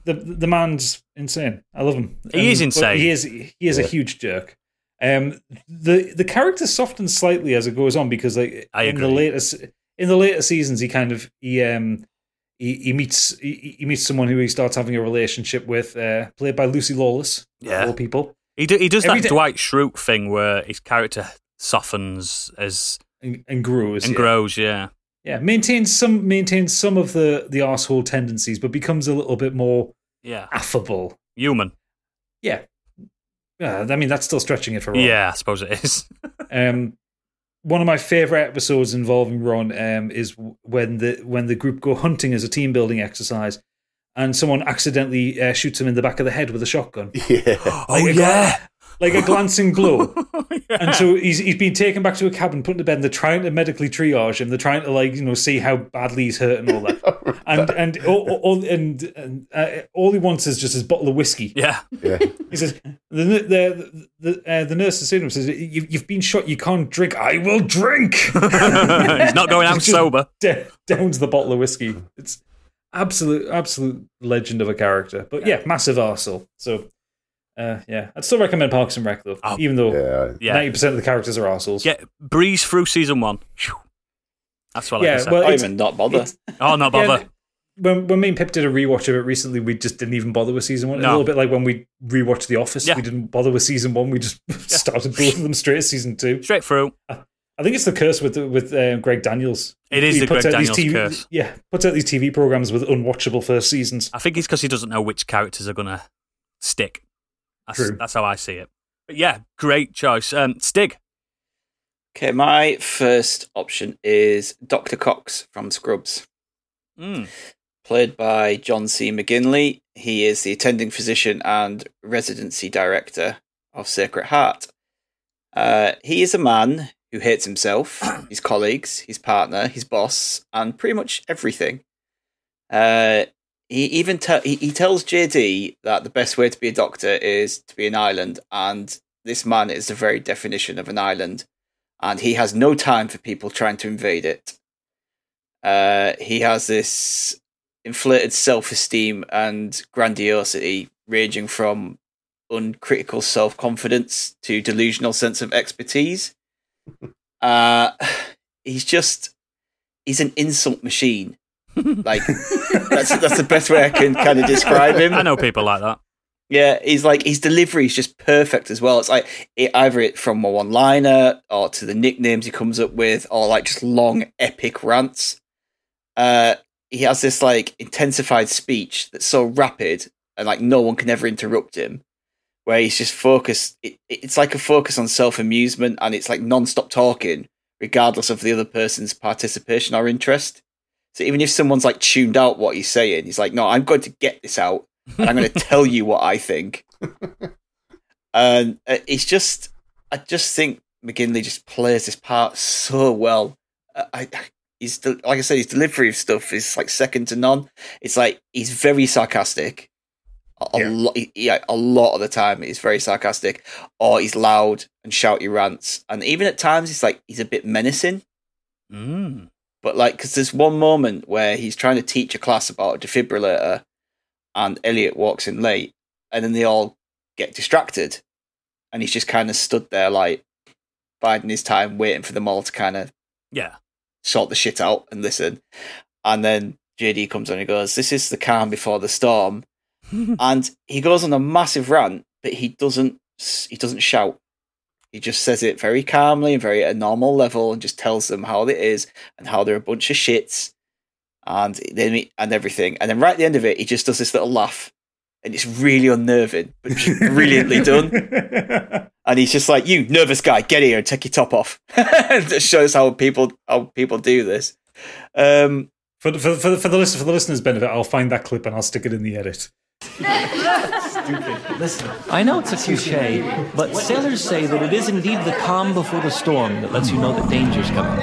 the man's insane. I love him. He is insane. He is a huge jerk. The character softens slightly as it goes on because, like, in the later seasons, he meets someone who he starts having a relationship with, played by Lucy Lawless. Yeah, of all people. He does that Dwight Schrute thing where his character softens and grows and grows. Yeah. Yeah, maintains some of the arsehole tendencies, but becomes a little bit more affable, human. Yeah. I mean, that's still stretching it for Ron. Yeah, I suppose it is. One of my favourite episodes involving Ron is when the group go hunting as a team building exercise, and someone accidentally shoots him in the back of the head with a shotgun. Yeah. Like a glancing blow. Yeah. And so he's been taken back to a cabin, put to bed, and they're trying to medically triage him. They're trying to see how badly he's hurt and all that. and all he wants is just his bottle of whiskey. Yeah. He says, the nurse is saying to him, says, you've been shot, you can't drink. I will drink. He's not going out sober. Downs the bottle of whiskey. It's absolute legend of a character. But yeah, massive arsehole. So I'd still recommend Parks and Rec though, even though 90% of the characters are arseholes. Yeah, breeze through season 1. That's what I can say. Well, even not bother. Not bother. When me and Pip did a rewatch of it recently, we just didn't even bother with season 1. No. A little bit like when we rewatched The Office, we didn't bother with season 1. We just started both of them straight as season 2. Straight through. I think it's the curse with Greg Daniels. It is the Greg Daniels curse. Yeah, puts out these TV programs with unwatchable first seasons. I think it's because he doesn't know which characters are going to stick. That's how I see it. But yeah, great choice. Stig. Okay, my first option is Dr. Cox from Scrubs. Played by John C. McGinley. He is the attending physician and residency director of Sacred Heart. He is a man who hates himself, his colleagues, his partner, his boss, and pretty much everything. He even he tells JD that the best way to be a doctor is to be an island, and this man is the very definition of an island, and he has no time for people trying to invade it. He has this inflated self-esteem and grandiosity ranging from uncritical self-confidence to delusional sense of expertise. He's an insult machine. Like that's the best way I can kind of describe him. I know people like that. Yeah, he's like, his delivery is just perfect as well. It's like either from a one-liner or to the nicknames he comes up with, or like just long epic rants. he has this like intensified speech that's so rapid and like no one can ever interrupt him, where he's just focused. It's like a focus on self-amusement, and it's like non-stop talking regardless of the other person's participation or interest. So even if someone's like tuned out what he's saying, he's like, no, I'm going to get this out and I'm going to tell you what I think. And it's just, I just think McGinley just plays this part so well. He's like I said, his delivery of stuff is like second to none. It's like he's very sarcastic. A lot of the time he's very sarcastic, or he's loud and shouty rants, and even at times he's a bit menacing. But like, because there's one moment where he's trying to teach a class about a defibrillator, and Elliot walks in late, and then they all get distracted, and he's just kind of stood there like biding his time, waiting for them all to kind of sort the shit out and listen. And then JD comes on and goes, "This is the calm before the storm." And he goes on a massive rant, but he doesn't shout. He just says it very calmly and very at a normal level, and just tells them how it is and how they're a bunch of shits and everything. And then right at the end of it, he just does this little laugh, and it's really unnerving, but brilliantly done. And he's just like, "You nervous guy, get here and take your top off." It shows how people do this. For the listeners' benefit, I'll find that clip and I'll stick it in the edit. Stupid. Listen, I know it's a cliche, but sailors say that it is indeed the calm before the storm that lets you know that danger's coming.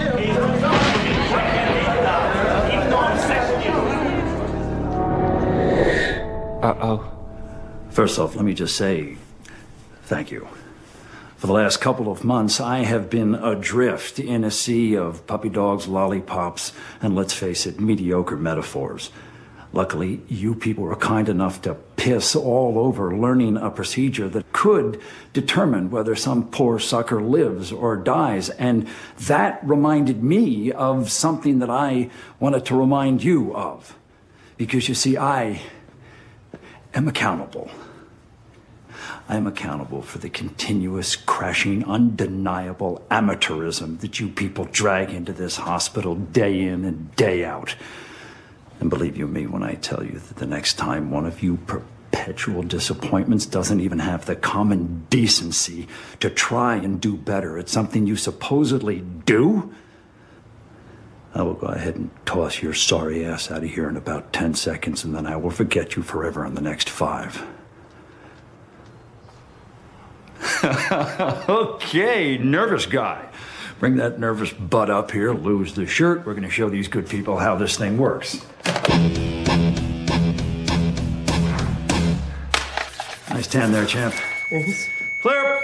Uh-oh. First off, let me just say thank you. For the last couple of months, I have been adrift in a sea of puppy dogs, lollipops, and let's face it, mediocre metaphors. Luckily, you people were kind enough to piss all over learning a procedure that could determine whether some poor sucker lives or dies. And that reminded me of something that I wanted to remind you of. Because you see, I am accountable. I am accountable for the continuous, crashing, undeniable amateurism that you people drag into this hospital day in and day out. And believe you me when I tell you that the next time one of you perpetual disappointments doesn't even have the common decency to try and do better at something you supposedly do, I will go ahead and toss your sorry ass out of here in about 10 seconds, and then I will forget you forever in the next 5. Okay, nervous guy. Bring that nervous butt up here, lose the shirt. We're going to show these good people how this thing works. Nice tan there, champ. Clear.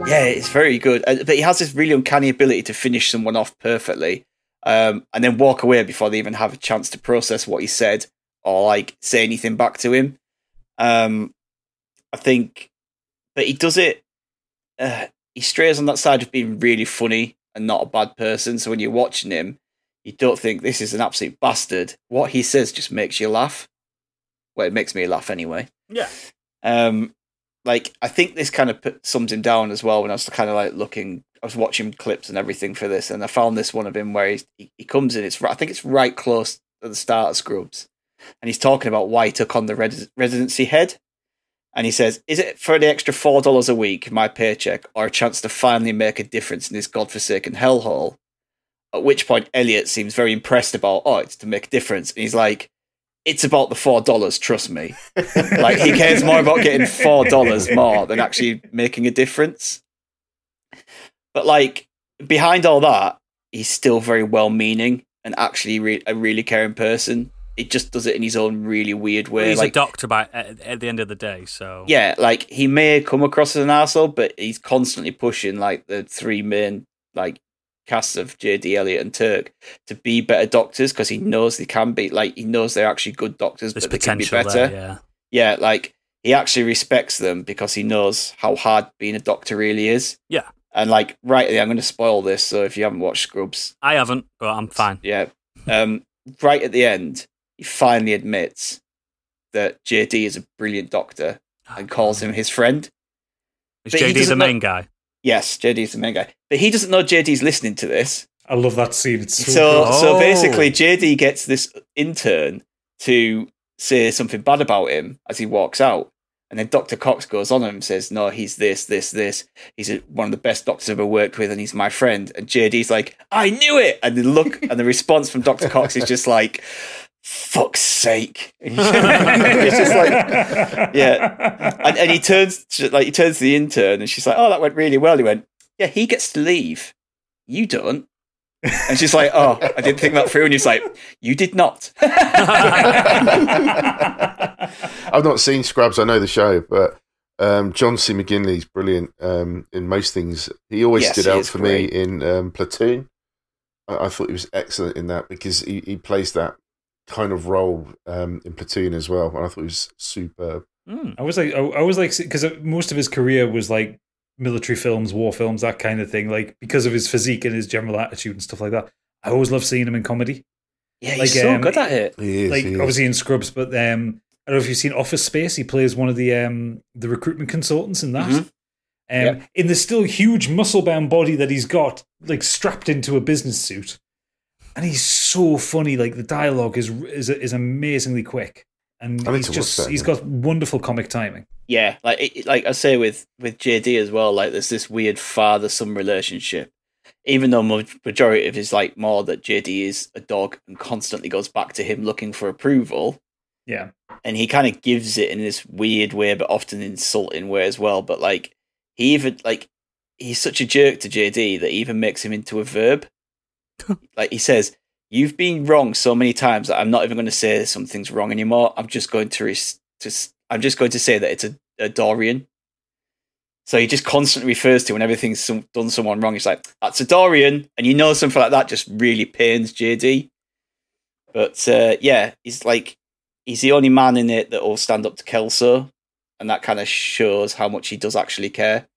Yeah, it's very good. But he has this really uncanny ability to finish someone off perfectly, and then walk away before they even have a chance to process what he said or like say anything back to him. I think, but he does it. He strays on that side of being really funny and not a bad person. So when you're watching him, you don't think this is an absolute bastard. What he says just makes you laugh. Well, it makes me laugh anyway. Yeah. Like, I think this kind of sums him down as well. When I was kind of like looking, I was watching clips and everything for this, and I found this one of him where he comes in. I think it's right close at the start of Scrubs, and he's talking about why he took on the residency head. And he says, "Is it for the extra $4 a week, my paycheck, or a chance to finally make a difference in this godforsaken hellhole?" At which point, Elliot seems very impressed about, it's to make a difference. And he's like, "It's about the $4, trust me." Like, he cares more about getting $4 more than actually making a difference. But, like, behind all that, he's still very well-meaning and actually a really caring person. He just does it in his own really weird way. He's like, a doctor at the end of the day, so... Yeah, like, he may come across as an arsehole, but he's constantly pushing, like, the 3 main, like, casts of JD, Elliot, and Turk to be better doctors, because he knows they can be, like, he knows they're actually good doctors, There's but they can be potential better. there, Yeah, like, he actually respects them because he knows how hard being a doctor really is. Yeah. And, like, right, I'm going to spoil this, so if you haven't watched Scrubs... I haven't, but I'm fine. Yeah. Right at the end, he finally admits that JD is a brilliant doctor and calls him his friend. Is JD the main guy? Yes, JD's the main guy. But he doesn't know JD's listening to this. I love that scene. It's So cool. so basically, JD gets this intern to say something bad about him as he walks out. And then Dr. Cox goes on and says, no, he's this. He's one of the best doctors I've ever worked with, and he's my friend. And JD's like, I knew it! And the look and the response from Dr. Cox is just like, fuck's sake. It's just like, yeah. And he turns to the intern, and she's like, oh, that went really well. He went, yeah, he gets to leave. You don't. And she's like, oh, I didn't think that through. And he's like, you did not. I've not seen Scrubs. I know the show, but John C. McGinley's brilliant in most things. He always stood out for me in Platoon. I thought he was excellent in that because he plays that kind of role in Platoon as well. And I thought he was superb. I was like, because most of his career was like military films, war films, that kind of thing. Like because of his physique and his general attitude and stuff like that. I always love seeing him in comedy. Yeah, he's so good at it. He is, obviously in Scrubs, but I don't know if you've seen Office Space. He plays one of the recruitment consultants in that. In the still huge muscle-bound body that he's got, like strapped into a business suit, and he's so funny. Like the dialogue is amazingly quick, and he's got wonderful comic timing. Yeah, like I say with JD as well. Like there's this weird father-son relationship. Even though majority of his like more that JD is a dog and constantly goes back to him looking for approval. Yeah. And he kind of gives it in this weird way, but often insulting way as well. But like he even like he's such a jerk to JD that he even makes him into a verb. Like he says, "You've been wrong so many times that I'm not even going to say something's wrong anymore. I'm just going to say that it's a Dorian." So he just constantly refers to when everything's done someone wrong. He's like, "That's a Dorian," and something like that just really pains JD. But he's the only man in it that will stand up to Kelso, and that kind of shows how much he does actually care.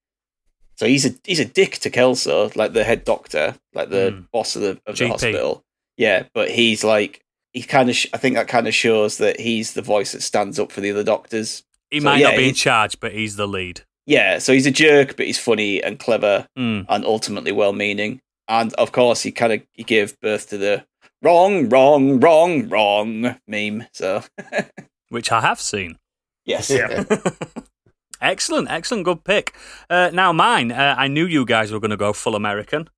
So he's a dick to Kelso, like the head doctor, like the boss of the hospital. Yeah, but he's like I think that kind of shows that he's the voice that stands up for the other doctors. He might not be in charge, but he's the lead. Yeah, so he's a jerk, but he's funny and clever and ultimately well-meaning. And of course, he gave birth to the wrong meme. So, which I have seen. Yes. Yeah. Excellent, good pick. Now mine, I knew you guys were going to go full American,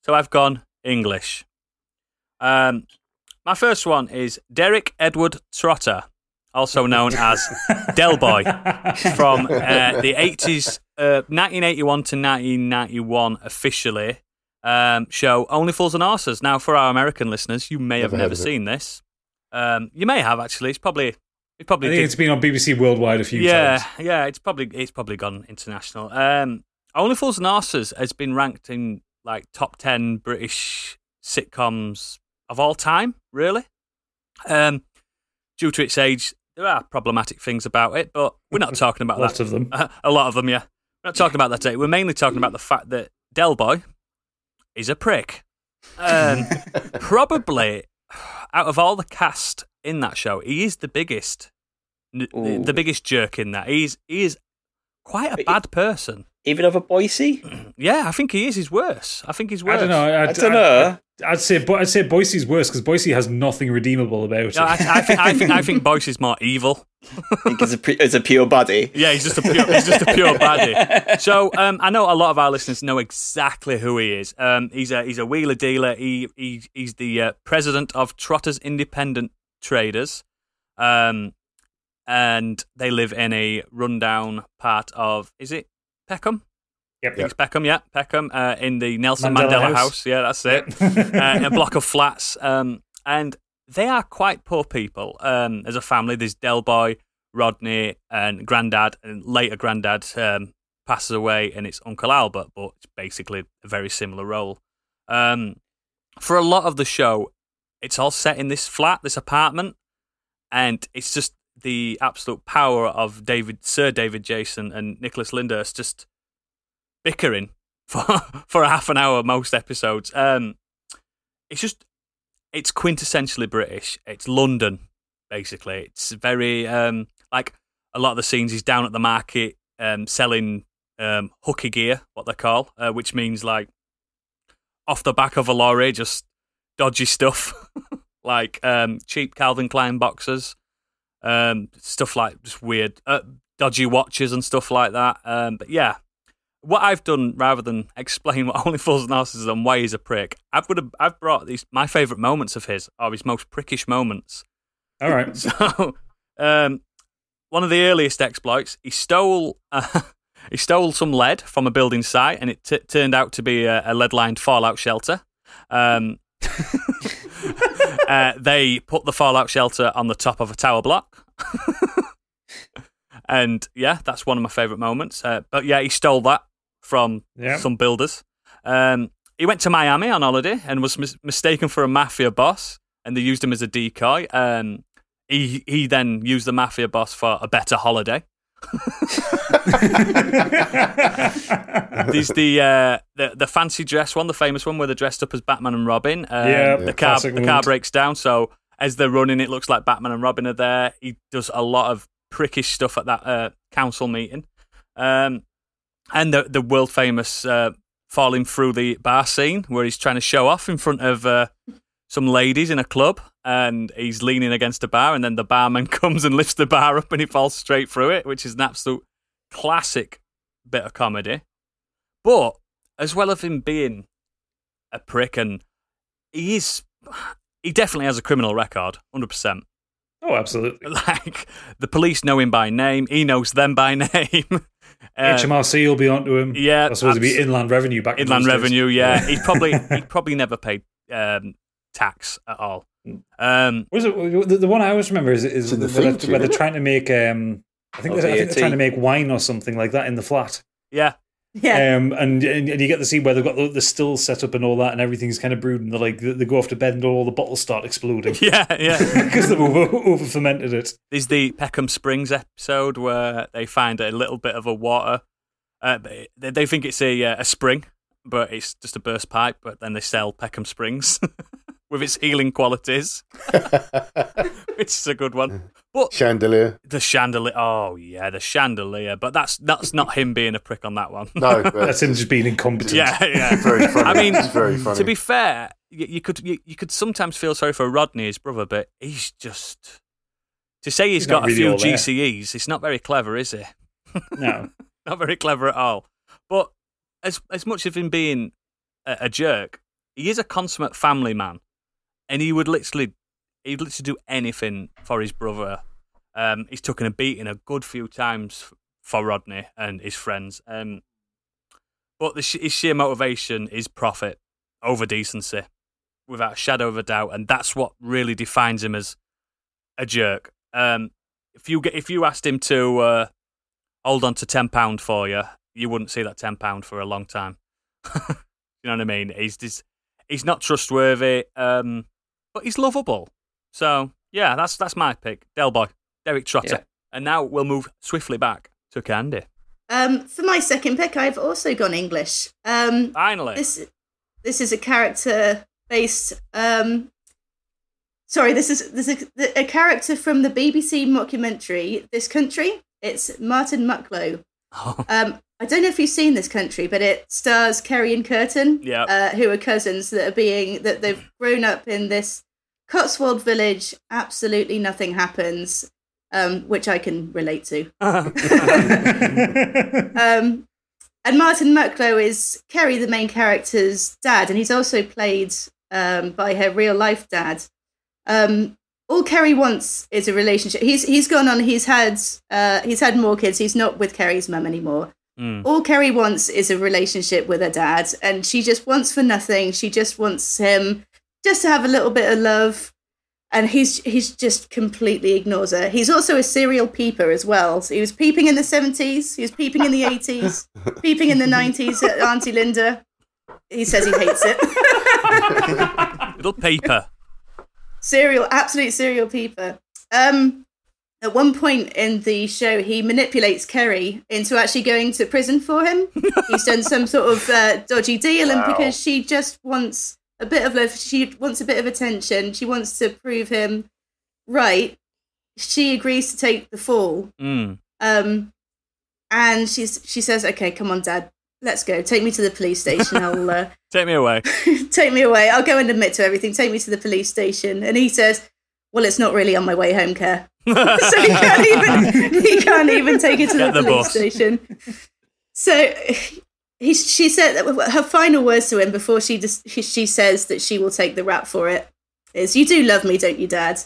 so I've gone English. My first one is Derek Edward Trotter, also known as Del Boy, from the 80s, 1981 to 1991 officially, show Only Fools and Horses. Now, for our American listeners, you may have never seen this. You may have, actually. It's probably I think it's been on BBC Worldwide a few times. Yeah, it's probably gone international. Only Fools and Horses has been ranked in like top 10 British sitcoms of all time, really. Due to its age, there are problematic things about it, but we're not talking about Lots of them. A lot of them, yeah. We're not talking about that today. We're mainly talking about the fact that Del Boy is a prick. Probably, out of all the cast in that show, he is the biggest jerk in that. He is quite a bad person. Even over Boise? Yeah, I think he is. He's worse. I think he's worse. I don't know. I don't know. I'd say Boise's worse because Boise has nothing redeemable about it. No, I think Boyce's more evil. I think it's a pure baddie. Yeah, he's just a pure baddie. So I know a lot of our listeners know exactly who he is. He's a wheeler dealer. He's the president of Trotters Independent Traders, and they live in a rundown part of, is it Peckham? Yep. It's Peckham, yeah, Peckham, in the Nelson Mandela House. Yeah, that's it. A block of flats. And they are quite poor people. As a family, there's Del Boy, Rodney, and Grandad, and later Grandad passes away, and it's Uncle Albert, but it's basically a very similar role. For a lot of the show, it's all set in this flat, this apartment, and it's just the absolute power of Sir David Jason and Nicholas Lyndhurst just bickering for half an hour most episodes. It's quintessentially British. It's London, basically. It's very like a lot of the scenes he's down at the market selling hooky gear, what they call, which means like off the back of a lorry, just dodgy stuff like cheap Calvin Klein boxers, stuff like just weird, dodgy watches and stuff like that. But yeah, what I've done, rather than explain what Only Fools and Horses and why he's a prick, I've brought my favourite moments of his, or his most prickish moments. All right. So, one of the earliest exploits, he stole some lead from a building site, and it turned out to be a lead-lined fallout shelter. They put the fallout shelter on the top of a tower block. And yeah, that's one of my favourite moments. But yeah, he stole that from some builders. He went to Miami on holiday and was mistaken for a mafia boss, and they used him as a decoy. He then used the mafia boss for a better holiday. There's the fancy dress one, the famous one where they're dressed up as Batman and Robin. The car breaks down, so as they're running, it looks like Batman and Robin are there. He does a lot of prickish stuff at that council meeting, and the world famous falling through the bar scene where he's trying to show off in front of some ladies in a club, and he's leaning against a bar, and then the barman comes and lifts the bar up and he falls straight through it, which is an absolute classic bit of comedy. But as well as him being a prick, and he definitely has a criminal record, 100%. Oh, absolutely. Like, the police know him by name, he knows them by name. HMRC will be onto him. Yeah, that's supposed to be Inland Revenue back. Inland Revenue, yeah. He'd probably never paid tax at all. Was it the one I always remember is where they're trying to make I think they're trying to make wine or something like that in the flat. Yeah. Yeah. And you get the scene where they've got the stills set up and all that, and everything's kind of brewed, and they go off to bed and all the bottles start exploding. Yeah. Because they've over fermented it. There's the Peckham Springs episode where they find a little bit of a water. They think it's a spring, but it's just a burst pipe. But then they sell Peckham Springs with its healing qualities, which is a good one. But chandelier. The chandelier. Oh yeah, the chandelier. But that's not him being a prick on that one. No, that's him just being incompetent. Yeah. Very funny. I mean, it's very funny. To be fair, you could sometimes feel sorry for Rodney, his brother, but he's just, to say he's got a few GCEs. It's not very clever, is he? No, not very clever at all. But as much of him being a jerk, he is a consummate family man, and he would literally do anything for his brother. He's taken a beating a good few times for Rodney and his friends. But his sheer motivation is profit over decency, without a shadow of a doubt, and that's what really defines him as a jerk. If you asked him to hold on to £10 for you, you wouldn't see that £10 for a long time. You know what I mean? He's not trustworthy, but he's lovable. So yeah, that's my pick, Del Boy, Derek Trotter. Yeah. And now we'll move swiftly back to Candy. For my second pick, I've also gone English. Finally, this is a character based. This is a character from the BBC mockumentary This Country. It's Martin Mucklow. Oh. I don't know if you've seen This Country, but it stars Kerry and Curtin, who are cousins that they've grown up in this Cotswold village. Absolutely nothing happens, which I can relate to. And Martin Mucklow is Kerry, the main character's dad, and he's also played by her real life dad. All Kerry wants is a relationship. He's gone on. He's had more kids. He's not with Kerry's mum anymore. All Kerry wants is a relationship with her dad, and she just wants for nothing. She just wants him just to have a little bit of love, and he's just completely ignores her. He's also a serial peeper as well. So he was peeping in the 70s, he was peeping in the 80s, peeping in the 90s at Auntie Linda. He says he hates it. Little peeper. Absolute serial peeper. At one point in the show, he manipulates Kerry into actually going to prison for him. He's done some sort of dodgy deal, and because she just wants a bit of love, she wants a bit of attention, she wants to prove him right, she agrees to take the fall. And she says, okay, come on, Dad, let's go. Take me to the police station. I'll Take me away. take me away. I'll go and admit to everything. Take me to the police station. And he says, well, it's not really on my way home, Care. So he can't even take her to the police station. So she said that her final words to him before she says that she will take the rap for it is, "You do love me, don't you, Dad?"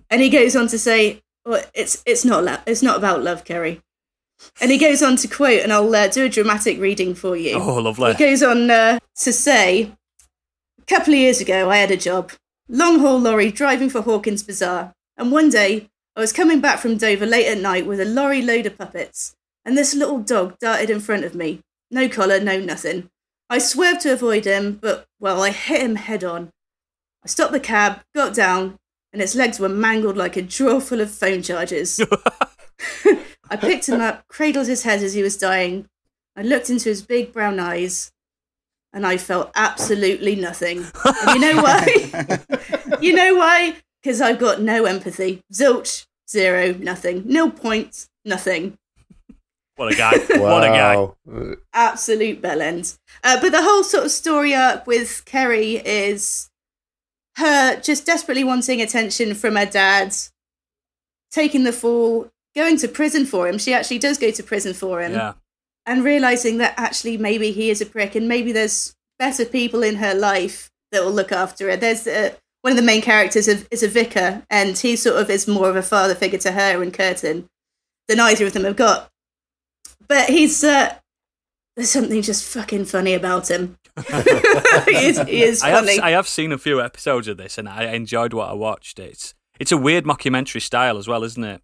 And he goes on to say, well, it's not about love, Kerry. And he goes on to quote, and I'll do a dramatic reading for you. Oh, lovely. He goes on to say, "A couple of years ago, I had a job. Long-haul lorry driving for Hawkins Bazaar. And one day, I was coming back from Dover late at night with a lorry load of puppets. And this little dog darted in front of me. No collar, no nothing. I swerved to avoid him, but, well, I hit him head on. I stopped the cab, got down, and its legs were mangled like a drawer full of phone chargers. I picked him up, cradled his head as he was dying. I looked into his big brown eyes, and I felt absolutely nothing. And you know why? You know why? Because I've got no empathy. Zilch, zero, nothing. 0 points, nothing." What a guy. What a guy. Absolute bellend. But the whole sort of story arc with Kerry is her just desperately wanting attention from her dad, taking the fall, going to prison for him. She actually does go to prison for him. Yeah. And realising that actually maybe he is a prick and maybe there's better people in her life that will look after her. There's one of the main characters is a vicar, and he sort of is more of a father figure to her and Curtin than either of them have got. But he's there's something just fucking funny about him. he is funny. I have seen a few episodes of this, and I enjoyed what I watched. It's a weird mockumentary style as well, isn't it?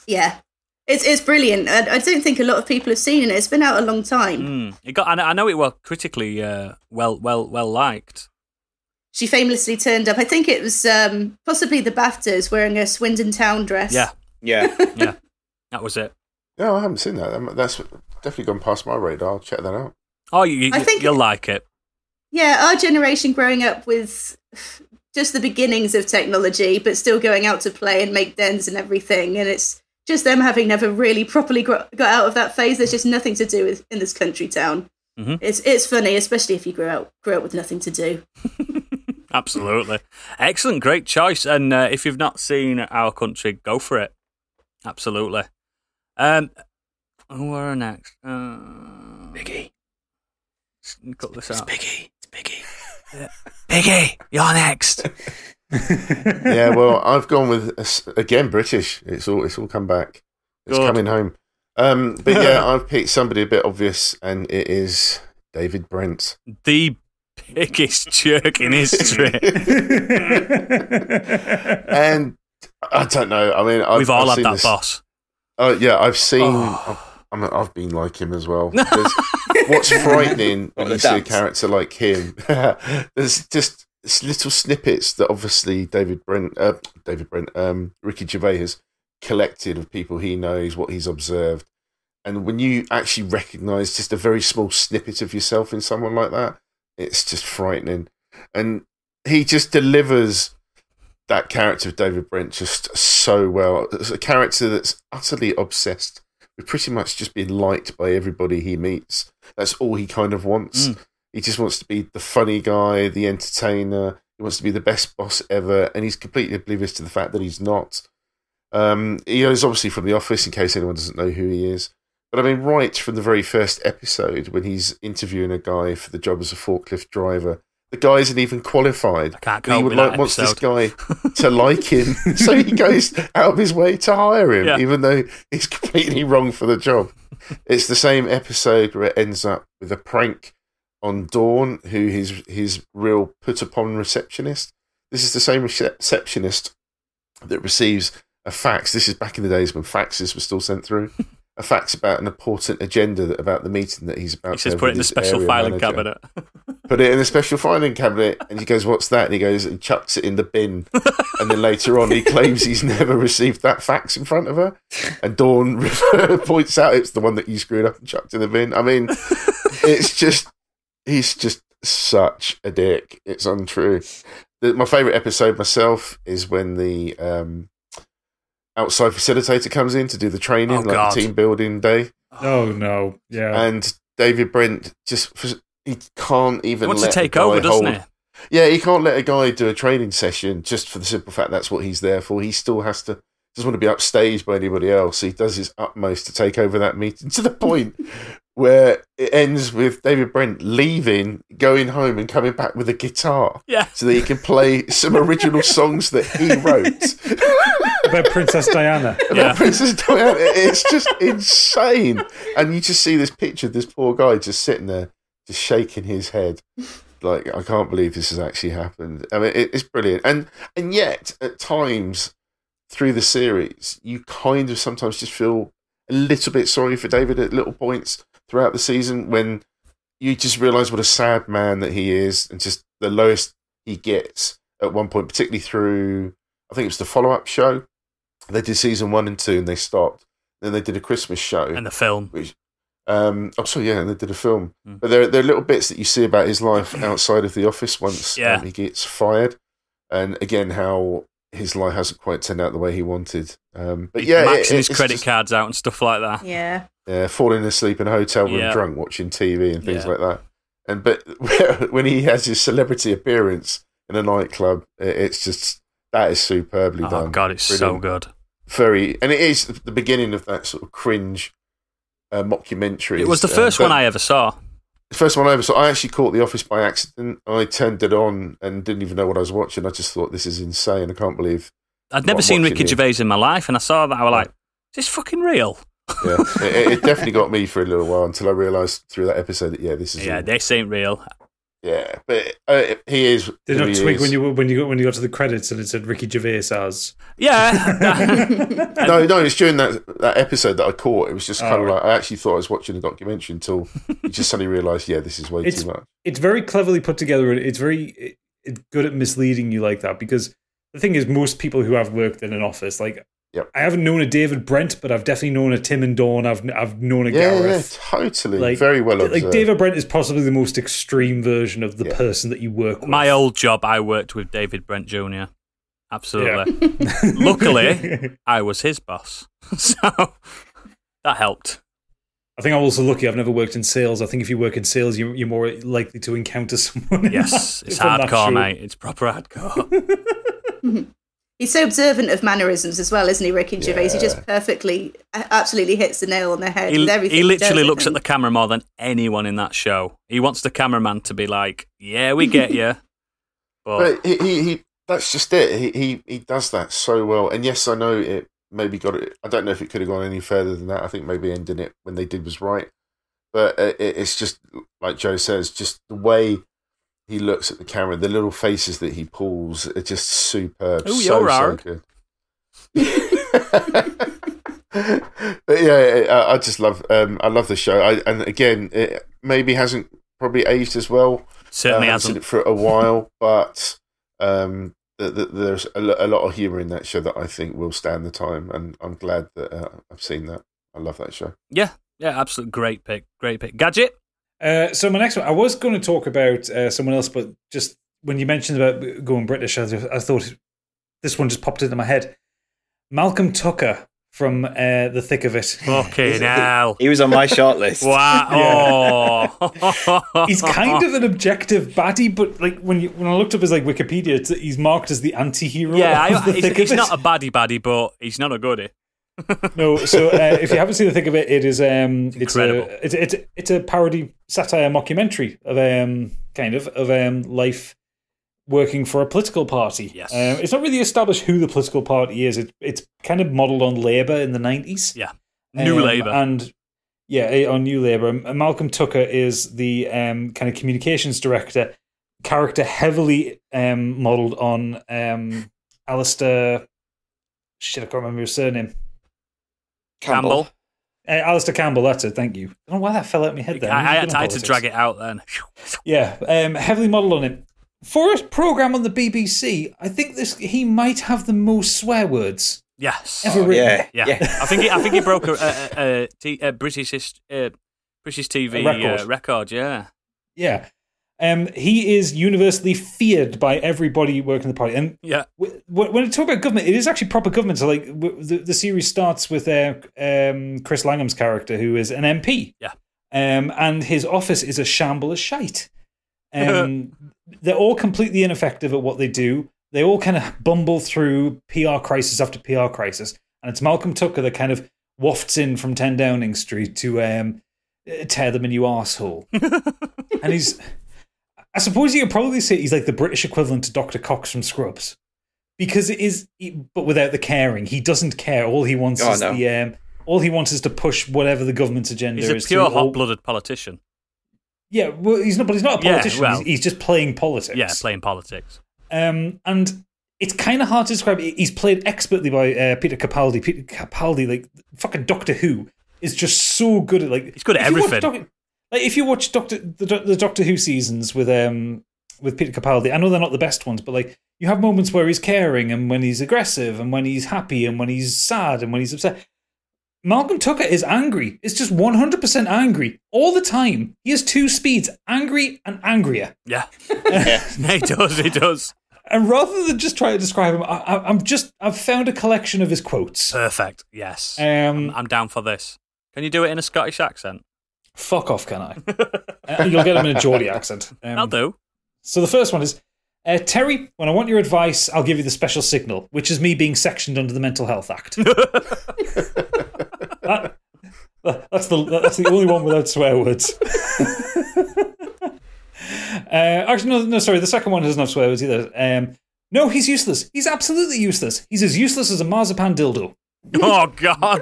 Yeah, it's brilliant. I don't think a lot of people have seen it. It's been out a long time. I know it was critically well liked. She famously turned up. I think it was possibly the BAFTAs wearing a Swindon Town dress. Yeah. Yeah, that was it. No, I haven't seen that. That's definitely gone past my radar. I'll check that out. Oh, you'll like it. Yeah, our generation growing up with just the beginnings of technology, but still going out to play and make dens and everything. And it's just them having never really properly got out of that phase. There's just nothing to do in this country town. Mm-hmm. It's funny, especially if you grew up with nothing to do. Absolutely. Excellent, great choice. And if you've not seen Our Country, go for it. Absolutely. Who are next? Biggie. Cut this out. It's Biggie. Biggie, you're next. Yeah, well, I've gone with again British. It's all come back. It's Good. coming home. But yeah, I've picked somebody a bit obvious, and it is David Brent, the biggest jerk in history. And I don't know. I mean, We've all had seen that this. boss. Oh yeah, I've seen. I've been like him as well. What's frightening when you see a character like him? There's just little snippets that obviously Ricky Gervais has collected of people he knows, what he's observed, and when you actually recognise just a very small snippet of yourself in someone like that, it's just frightening. And he just delivers that character of David Brent just so well. It's a character that's utterly obsessed with pretty much just being liked by everybody he meets. That's all he kind of wants. He just wants to be the funny guy, the entertainer. He wants to be the best boss ever, and he's completely oblivious to the fact that he's not. He is obviously from The Office, in case anyone doesn't know who he is. But I mean, right from the very first episode, when he's interviewing a guy for the job as a forklift driver, the guy isn't even qualified. I can't but he cope would with that wants this episode. guy to like him, so he goes out of his way to hire him, even though he's completely wrong for the job. It's the same episode where it ends up with a prank on Dawn, who is his real put-upon receptionist. This is the same receptionist that receives a fax. This is back in the days when faxes were still sent through. A fax about an important agenda about the meeting that he's about to have. He says put it in the with his special area filing manager. cabinet. Put it in the special filing cabinet, and he goes, "What's that?" And he goes and chucks it in the bin. And then later on, he claims he's never received that fax in front of her. And Dawn points out it's the one that you screwed up and chucked in the bin. I mean, it's just, he's just such a dick. It's untrue. My favourite episode myself is when the outside facilitator comes in to do the training, the team building day. Oh no! Yeah, and David Brent he can't even wants let to take a guy over, doesn't hold. he? Yeah, he can't let a guy do a training session just for the simple fact that's what he's there for. He still doesn't want to be upstaged by anybody else. He does his utmost to take over that meeting to the point where it ends with David Brent leaving, going home, and coming back with a guitar. Yeah. So that he can play some original songs that he wrote. About Princess Diana. About Princess Diana. It's just insane. And you just see this picture of this poor guy just sitting there, just shaking his head. Like, I can't believe this has actually happened. I mean, it's brilliant. And yet, at times through the series, you kind of sometimes just feel a little bit sorry for David at little points throughout the season when you just realise what a sad man that he is and just the lowest he gets at one point, particularly through, I think it was the follow-up show. They did season 1 and 2 and they stopped. Then they did a Christmas show. And the film. Which, and they did a film. But there are little bits that you see about his life outside of the office once he gets fired. And again, how his life hasn't quite turned out the way he wanted. But He's maxing his credit cards out and stuff like that. Yeah. Yeah, falling asleep in a hotel room drunk, watching TV and things like that. But when he has his celebrity appearance in a nightclub, it's just, that is superbly done. Oh, God, it's so good. And it is the beginning of that sort of cringe mockumentary. It was the first one I ever saw. The first one I ever saw. I actually caught The Office by accident. I turned it on and didn't even know what I was watching. I just thought, this is insane. I can't believe. I'd never seen Ricky Gervais in my life, and I saw that. I was like, is this fucking real? Yeah, it definitely got me for a little while until I realised through that episode that this is. Yeah, this ain't real. Yeah, but he is. Did it not twig when you got to the credits and it said Ricky Gervais as? Yeah. no, it's during that episode that I caught. It was just kind of like, I actually thought I was watching a documentary until you just suddenly realised, this is way too much. It's very cleverly put together. It's very good at misleading you like that, because the thing is, most people who have worked in an office, like, I haven't known a David Brent, but I've definitely known a Tim and Dawn. I've known a Gareth. Yeah, totally. Like, very well observed. Like, David Brent is possibly the most extreme version of the person that you work with. My old job, I worked with David Brent Jr. Absolutely. Yeah. Luckily, I was his boss. So that helped. I think I'm also lucky I've never worked in sales. I think if you work in sales, you're more likely to encounter someone. Yes, it's hardcore, mate. It's proper hardcore. He's so observant of mannerisms as well, isn't he, Ricky Gervais? He just absolutely hits the nail on the head with everything. He literally looks at the camera more than anyone in that show. He wants the cameraman to be like, yeah, we get you. But he that's just it. He does that so well. And yes, I know it maybe got it. I don't know if it could have gone any further than that. I think maybe ending it when they did was right. But it's just, like Joe says, just the way he looks at the camera, the little faces that he pulls are just superb. Oh, you're so good. But I just love. I love the show. And again, it maybe hasn't probably aged as well. Certainly hasn't. Seen it for a while, but there's a lot of humour in that show that I think will stand the time, and I'm glad that I've seen that. I love that show. Yeah, absolutely great pick. Gadget. So my next one, I was going to talk about someone else, but just when you mentioned about going British, I thought this one just popped into my head. Malcolm Tucker from The Thick of It. Fucking hell. He was on my shortlist. Wow. Oh. He's kind of an objective baddie, but like when I looked up his Wikipedia, he's marked as the anti-hero. Yeah, he's not a baddie, but he's not a goodie. No, so if you haven't seen The Thick of It, it is incredible. It's a parody satire mockumentary of life working for a political party. Yes, it's not really established who the political party is. It's kind of modelled on Labour in the 90s. Yeah, New Labour, and on New Labour. Malcolm Tucker is the kind of communications director character, heavily modelled on Alistair. Shit, I can't remember his surname. Campbell. Alistair Campbell, that's it, thank you. I don't know why that fell out of my head then. I had to drag it out then. Yeah, heavily modelled on it. For a programme on the BBC, I think he might have the most swear words. Yes. Ever written. Yeah. I think he broke a British TV record. Yeah. Yeah. He is universally feared by everybody working the party. And when I talk about government, it is actually proper government. So, like, the series starts with Chris Langham's character, who is an MP. Yeah. and his office is a shamble of shite. They're all completely ineffective at what they do. They all kind of bumble through PR crisis after PR crisis, and it's Malcolm Tucker that kind of wafts in from 10 Downing Street to tear them a new arsehole. And I suppose you could probably say he's like the British equivalent to Dr. Cox from Scrubs. Because it is, but without the caring. He doesn't care. All he wants all he wants is to push whatever the government's agenda is. He's a pure hot-blooded politician. Yeah, well, he's not a politician. Yeah, well, he's just playing politics. Yeah, playing politics. And it's kind of hard to describe. He's played expertly by Peter Capaldi. Peter Capaldi, like fucking Doctor Who, is just so good at he's good at everything. If you watch the Doctor Who seasons with Peter Capaldi, I know they're not the best ones, but like you have moments where he's caring and when he's aggressive and when he's happy and when he's sad and when he's upset. Malcolm Tucker is angry. It's just 100% angry all the time. He has 2 speeds, angry and angrier. Yeah. He does. And rather than just try to describe him, I've found a collection of his quotes. Perfect. Yes. I'm down for this. Can you do it in a Scottish accent? Fuck off, can I? You'll get him in a Geordie accent. I'll do. So the first one is, Terry, when I want your advice, I'll give you the special signal, which is me being sectioned under the Mental Health Act. That's the only one without swear words. Actually, no, sorry. The second one doesn't have swear words either. No, he's useless. He's absolutely useless. He's as useless as a marzipan dildo. Oh, God.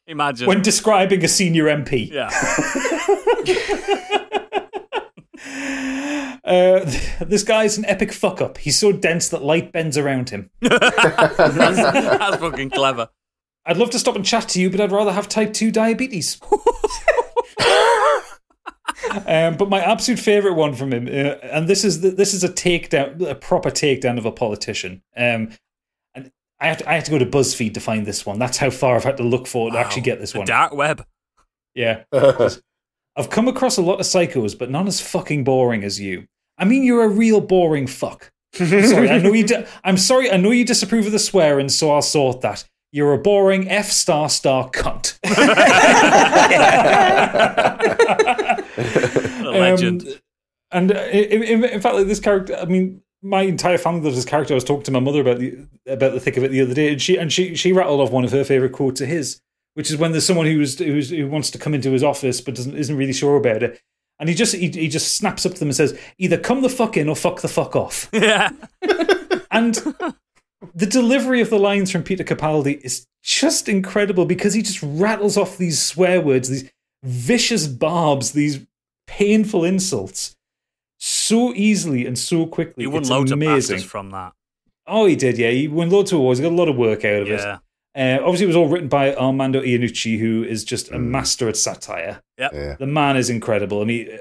Imagine. When describing a senior MP. Yeah. This guy's an epic fuck-up. He's so dense that light bends around him. That's fucking clever. I'd love to stop and chat to you, but I'd rather have type 2 diabetes. But my absolute favourite one from him, and this is a takedown, a proper takedown of a politician. And I had to go to BuzzFeed to find this one. That's how far I've had to look for to actually get this one. Dark web. Yeah. I've come across a lot of psychos, but none as fucking boring as you. I mean, you're a real boring fuck. I know you disapprove of the swearing, so I'll sort that. You're a boring F*** cunt. A legend. And in fact, like this character, I mean, my entire family loves this character. I was talking to my mother about the thick of it the other day, and she rattled off one of her favourite quotes of his, which is when there's someone who wants to come into his office but isn't really sure about it, and he just snaps up to them and says, "Either come the fuck in or fuck the fuck off." Yeah. And the delivery of the lines from Peter Capaldi is just incredible because he just rattles off these swear words, these vicious barbs, these painful insults so easily and so quickly. He won loads of BAFTAs from that. Oh, he did, yeah. He won loads of awards. He got a lot of work out of it. Obviously, it was all written by Armando Iannucci, who is just a master at satire. Yep. Yeah. The man is incredible. I mean,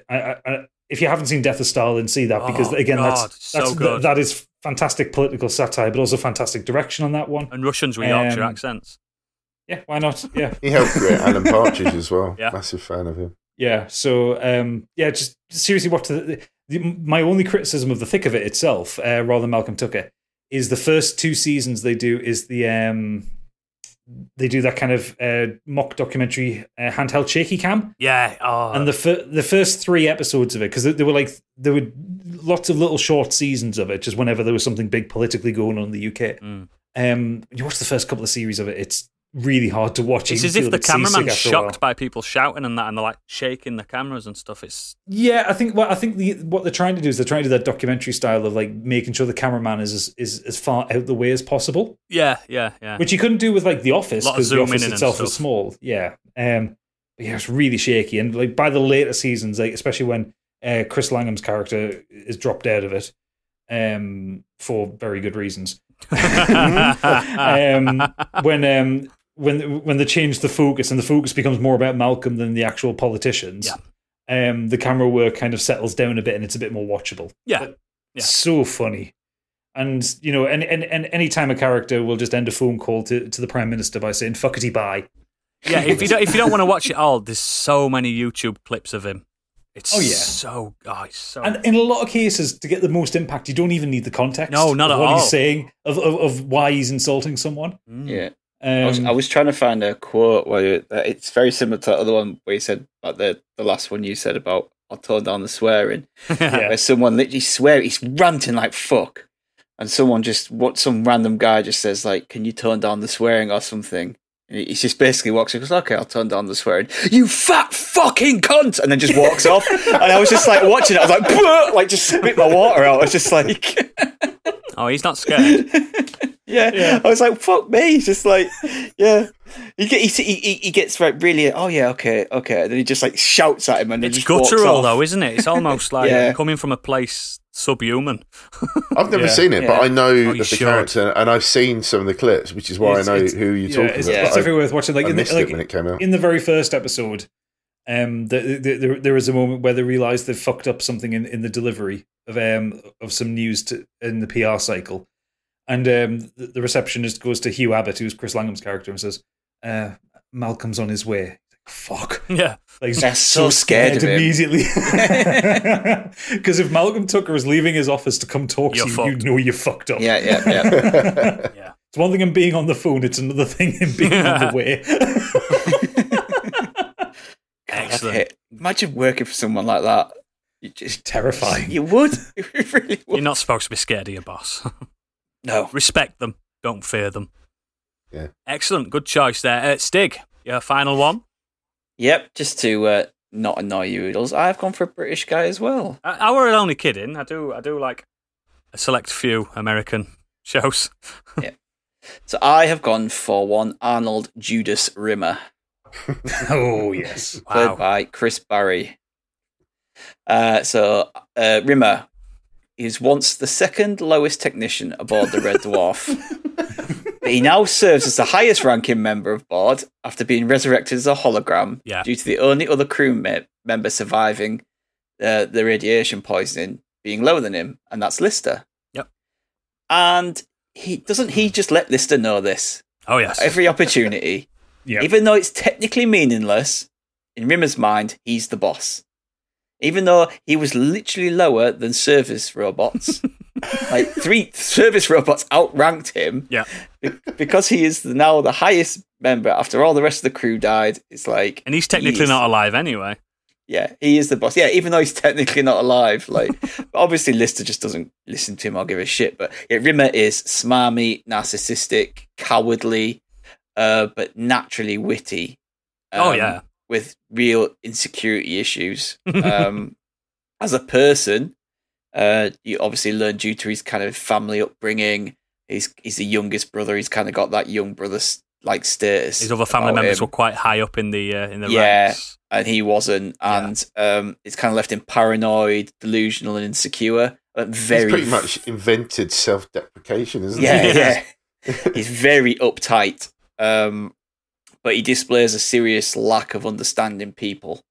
if you haven't seen Death of Stalin, see that because again, that's good. That is fantastic political satire, but also fantastic direction on that one. And Russians with Yorkshire accents. Yeah, why not? Yeah, he helped create Alan Partridge as well. Yeah. Massive fan of him. Yeah, so just seriously, watch my only criticism of the thick of it itself, rather than Malcolm Tucker, is the first 2 seasons they do is they do that kind of mock documentary handheld shaky cam. Yeah. And the first 3 episodes of it, because there were lots of little short seasons of it, just whenever there was something big politically going on in the UK. You watch the first couple of series of it, it's really hard to watch. It's as if the cameraman's shocked by people shouting and that, and they're like shaking the cameras and stuff. I think what they're trying to do is they're trying to do that documentary style of like making sure the cameraman is as far out the way as possible. Yeah. Which you couldn't do with like The Office because The Office itself is small. Yeah. But yeah, it's really shaky, and like by the later seasons, like especially when Chris Langham's character is dropped out of it, for very good reasons. When they change the focus and the focus becomes more about Malcolm than the actual politicians, the camera work kind of settles down a bit and it's a bit more watchable. So funny. And you know, and any time a character will just end a phone call to the Prime Minister by saying "fuckity bye." Yeah, if you don't want to watch it all, there's so many YouTube clips of him. It's so and in a lot of cases, to get the most impact, you don't even need the context. No, not of at what all. He's saying of why he's insulting someone. Yeah. I was trying to find a quote where it's very similar to the other one where you said about the last one you said about I'll tone down the swearing. Where someone literally he's ranting like fuck. And some random guy just says like, can you tone down the swearing or something? And he's just basically walks and goes, okay, I'll turn down the swearing. You fat fucking cunt! And then just walks off. And I was just like watching it. I was like, "Bleh!" Like just spit my water out. I was just like, oh, he's not scared. yeah. I was like, fuck me. He's just like, yeah. He gets like really, oh yeah, okay. And then he just like shouts at him and then it's just walks guttural off. though, isn't it? It's almost like coming from a place subhuman. I've never seen it, but I know the should. character, and I've seen some of the clips, which is why I know who you're talking about. It's definitely worth watching. Like, I missed it when it came out. In the very first episode, there is a moment where they realise they've fucked up something in the delivery of some news in the PR cycle, and the receptionist goes to Hugh Abbott, who's Chris Langham's character, and says, "Malcolm's on his way." Fuck. Yeah. Like, they're so scared of him. Immediately. Because if Malcolm Tucker is leaving his office to come talk to you, you know you fucked up. Yeah. Yeah. It's one thing in being on the phone, it's another thing in being on the way. Excellent. Imagine working for someone like that. You just terrifying. You would. You really would. You're not supposed to be scared of your boss. No. Respect them. Don't fear them. Yeah. Excellent. Good choice there. Stig, your final one? Yep, just to not annoy you, Oodles, I've gone for a British guy as well. I were only kidding. I do like a select few American shows. Yeah. So I have gone for one Arnold Judas Rimmer. Oh, yes. Played by Chris Barry. So Rimmer is once the second lowest technician aboard the Red Dwarf. But he now serves as the highest ranking member of board after being resurrected as a hologram due to the only other crew member surviving the radiation poisoning being lower than him, and that's Lister. Yep. And he just let Lister know this. Oh, yes. Every opportunity. Yep. Even though it's technically meaningless, in Rimmer's mind, he's the boss. Even though he was literally lower than service robots. Like 3 service robots outranked him. Yeah. Because he is now the highest member after all the rest of the crew died. It's like, and he's technically not alive anyway. Yeah, he is the boss. Yeah, even though he's technically not alive. Like, obviously Lister just doesn't listen to him or give a shit. But yeah, Rimmer is smarmy, narcissistic, cowardly, but naturally witty. With real insecurity issues. As a person, you obviously learn due to his kind of family upbringing. He's the youngest brother. He's kind of got that young brother like status. His other family members were quite high up in the ranks, and he wasn't. And it's kind of left him paranoid, delusional, and insecure. He's pretty much invented self-deprecation, isn't he? Yeah. He's very uptight. But he displays a serious lack of understanding people.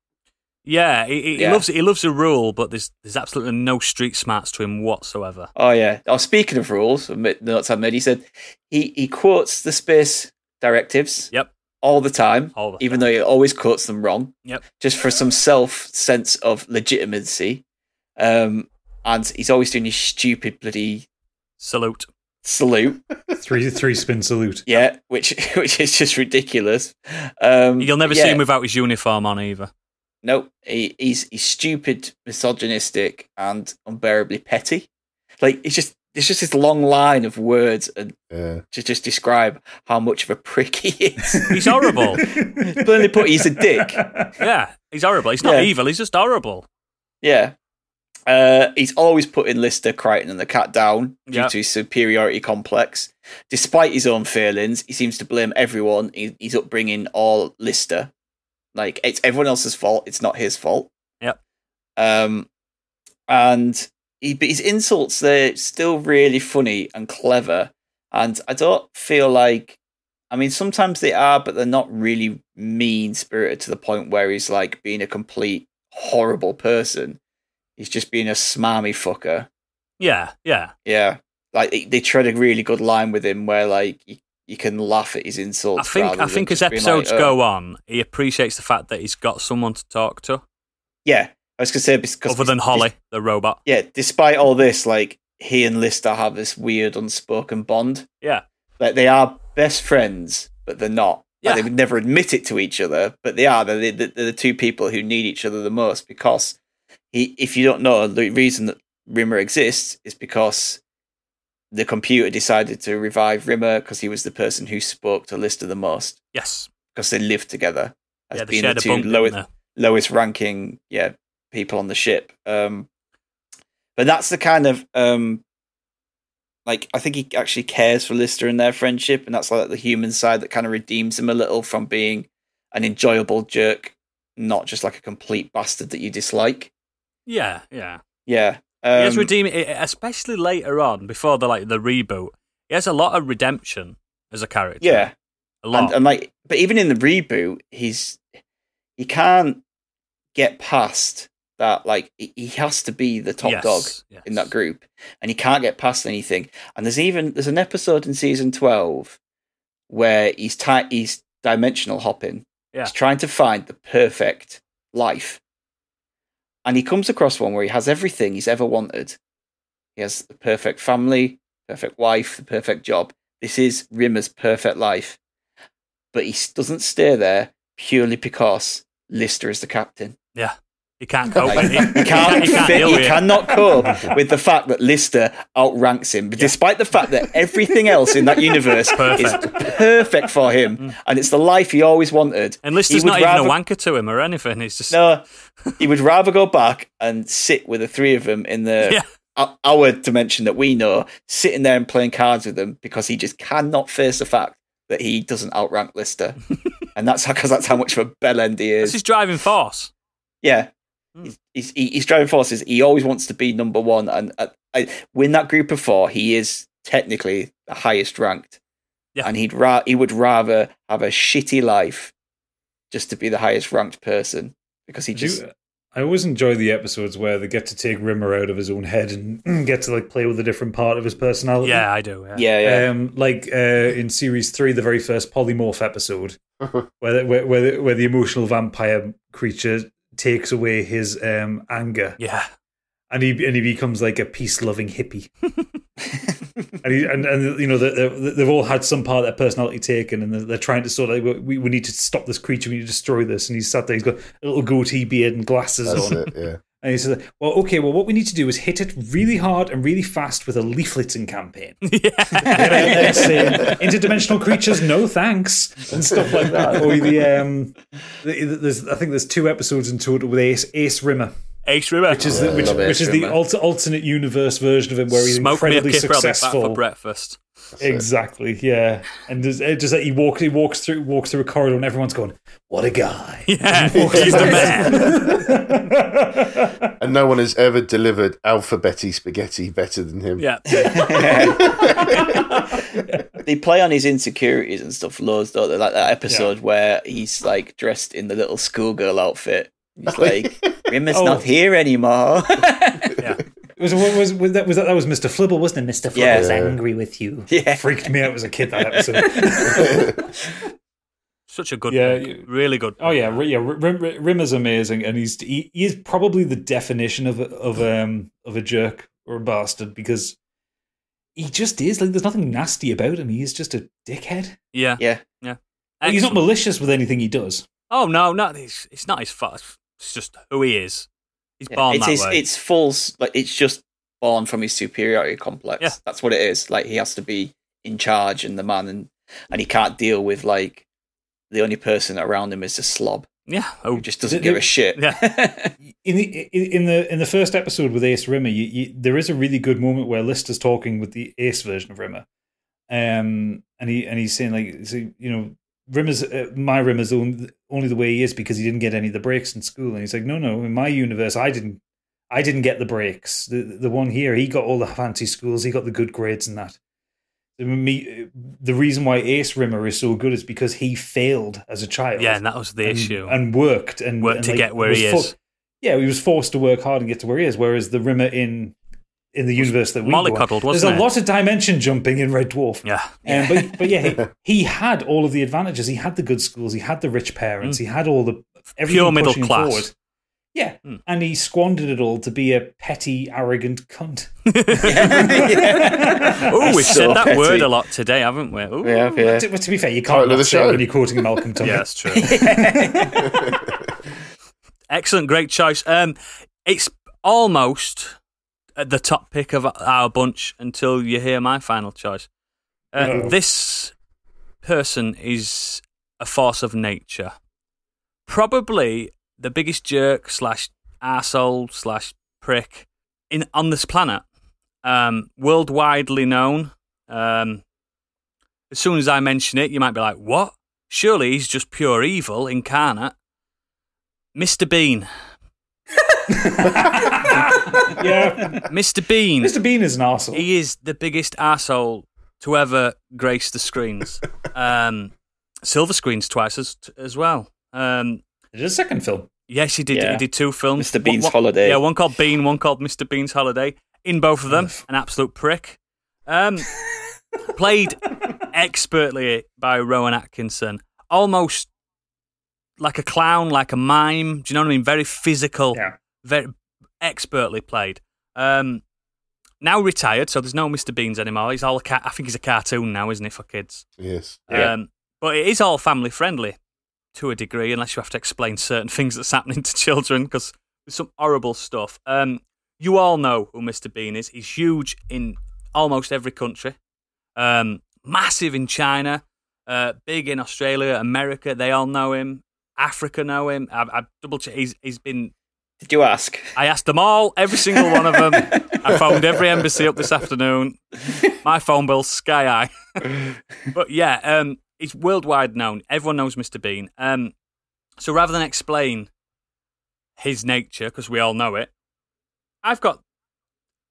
Yeah, he loves a rule, but there's absolutely no street smarts to him whatsoever. Oh yeah. Oh, speaking of rules, notes I made. He said he quotes the space directives. Yep. All the time, even though he always quotes them wrong. Yep. Just for some sense of legitimacy. And he's always doing his stupid bloody salute. Three spin salute. Yeah, which is just ridiculous. You'll never see him without his uniform on either. No, he's stupid, misogynistic, and unbearably petty. Like it's just this long line of words and to just describe how much of a prick he is. He's horrible. Bluntly put, he's a dick. Yeah, he's horrible. He's not evil. He's just horrible. Yeah. He's always putting Lister, Crichton, and the cat down due to his superiority complex. Despite his own failings, he seems to blame everyone. He's upbringing all Lister. Like, it's everyone else's fault. It's not his fault. Yep. But his insults, they're still really funny and clever. And I don't feel like... I mean, sometimes they are, but they're not really mean-spirited to the point where he's, like, being a complete horrible person. He's just being a smarmy fucker. Yeah. Like they tread a really good line with him, where like you can laugh at his insults. I think as episodes go on, he appreciates the fact that he's got someone to talk to. Yeah, I was gonna say because other than Holly, the robot. Yeah, despite all this, like he and Lister have this weird unspoken bond. Yeah, like they are best friends, but they're not. Yeah. They would never admit it to each other, but they are. They're the two people who need each other the most, because if you don't know, the reason that Rimmer exists is because the computer decided to revive Rimmer because he was the person who spoke to Lister the most. Yes. Because they lived together as they being the shared a two bunk, didn't they? lowest ranking people on the ship. But that's the kind of I think he actually cares for Lister and their friendship, and that's like the human side that kind of redeems him a little from being an enjoyable jerk, not just like a complete bastard that you dislike. Yeah. He has redeeming, especially later on, before the reboot. He has a lot of redemption as a character. Yeah, a lot. And but even in the reboot, he can't get past that. Like, he has to be the top dog in that group, and he can't get past anything. And there's an episode in season 12 where he's dimensional hopping. Yeah. He's trying to find the perfect life. And he comes across one where he has everything he's ever wanted. He has the perfect family, perfect wife, the perfect job. This is Rimmer's perfect life. But he doesn't stay there purely because Lister is the captain. Yeah. He can't cope with it. He cannot cope with the fact that Lister outranks him, despite the fact that everything else in that universe is perfect for him, and it's the life he always wanted. And Lister's not even a wanker to him or anything. He's just he would rather go back and sit with the three of them in our dimension that we know, sitting there and playing cards with them, because he just cannot face the fact that he doesn't outrank Lister, and that's because that's how much of a bellend he is. That's his driving force. Yeah. He's driving forces. He always wants to be number one, and win that group of four. He is technically the highest ranked, and he would rather have a shitty life just to be the highest ranked person, because he just. I always enjoy the episodes where they get to take Rimmer out of his own head and get to play with a different part of his personality. Yeah, I do. Yeah. In series 3, the very first polymorph episode, where the emotional vampire creature takes away his anger. Yeah. And he becomes like a peace-loving hippie. and they've all had some part of their personality taken, and they're trying to sort of, we need to stop this creature, we need to destroy this. And he's sat there, he's got a little goatee beard and glasses on. That's it, yeah. And he says, what we need to do is hit it really hard and really fast with a leafleting campaign. Yeah. Saying, interdimensional creatures, no thanks, and stuff like that. Or I think there's 2 episodes in total with Ace Rimmer. Ace Rimmer. Which is the alternate universe version of him, where he's incredibly successful. For breakfast. Exactly, yeah. And just that he walks through a corridor, and everyone's going, "What a guy!" Yeah, he's the man. And no one has ever delivered alphabeti spaghetti better than him. Yeah. They play on his insecurities and stuff loads, don't they? Like that episode where he's dressed in the little schoolgirl outfit. He's like, Rimmer's not here anymore. Yeah. Was Mr. Flibble, wasn't it? Mr. Flibble's angry with you. Yeah. Freaked me out as a kid, that episode. Such a good pick. Really good pick. Oh, yeah. Rimmer's amazing, and he is probably the definition of a jerk or a bastard, because he just is. There's nothing nasty about him. He's just a dickhead. Yeah. He's not malicious with anything he does. Oh, no. It's not his fault. It's just who he is. He's born that way. It's false. It's just born from his superiority complex. Yeah. That's what it is. He has to be in charge and the man, and he can't deal with the only person around him is a slob. Yeah, who just doesn't give a shit. Yeah. in the first episode with Ace Rimmer, there is a really good moment where Lister's talking with the Ace version of Rimmer, and he's saying Rimmer's only the way he is because he didn't get any of the breaks in school. And he's like, no, in my universe, I didn't get the breaks. The one here, he got all the fancy schools, he got the good grades and that. The reason why Ace Rimmer is so good is because he failed as a child. Yeah, and that was the issue. And worked to get where he is. He was forced to work hard and get to where he is. Whereas the Rimmer in the universe that we mollycoddled, there's a lot of dimension jumping in Red Dwarf. Yeah. But he had all of the advantages. He had the good schools. He had the rich parents. He had all the everything pure middle class. Forward. Yeah, and he squandered it all to be a petty, arrogant cunt. Oh, we've said that word a lot today, haven't we? Ooh. Yeah. To be fair, you can't not say it when you're quoting Malcolm Tubby. Yeah, that's true. Excellent, great choice. It's almost at the top pick of our bunch until you hear my final choice. This person is a force of nature. Probably the biggest jerk / arsehole / prick on this planet. Worldwidely known. As soon as I mention it, you might be like, what? Surely he's just pure evil incarnate. Mr. Bean. Yeah. Mr. Bean. Mr. Bean is an arsehole. He is the biggest arsehole to ever grace the screens. Silver screens twice as well. It is a second film. Yes, he did. Yeah. He did 2 films. Mr. Bean's Holiday. Yeah, one called Bean, one called Mr. Bean's Holiday. In both of them, an absolute prick. Played expertly by Rowan Atkinson. Almost like a clown, like a mime. Do you know what I mean? Very physical. Yeah. Very expertly played. Now retired, so there's no Mr. Beans anymore. He's all I think he's a cartoon now, isn't he, for kids? Yes. But it is all family friendly to a degree, unless you have to explain certain things that's happening to children, because there's some horrible stuff. You all know who Mr. Bean is. He's huge in almost every country. Massive in China. Big in Australia, America. They all know him. Africa know him. I've double-checked. He's been... Did you ask? I asked them all, every single one of them. I phoned every embassy up this afternoon. My phone bill's sky high. But yeah, he's worldwide known. Everyone knows Mr. Bean. So rather than explain his nature, because we all know it, I've got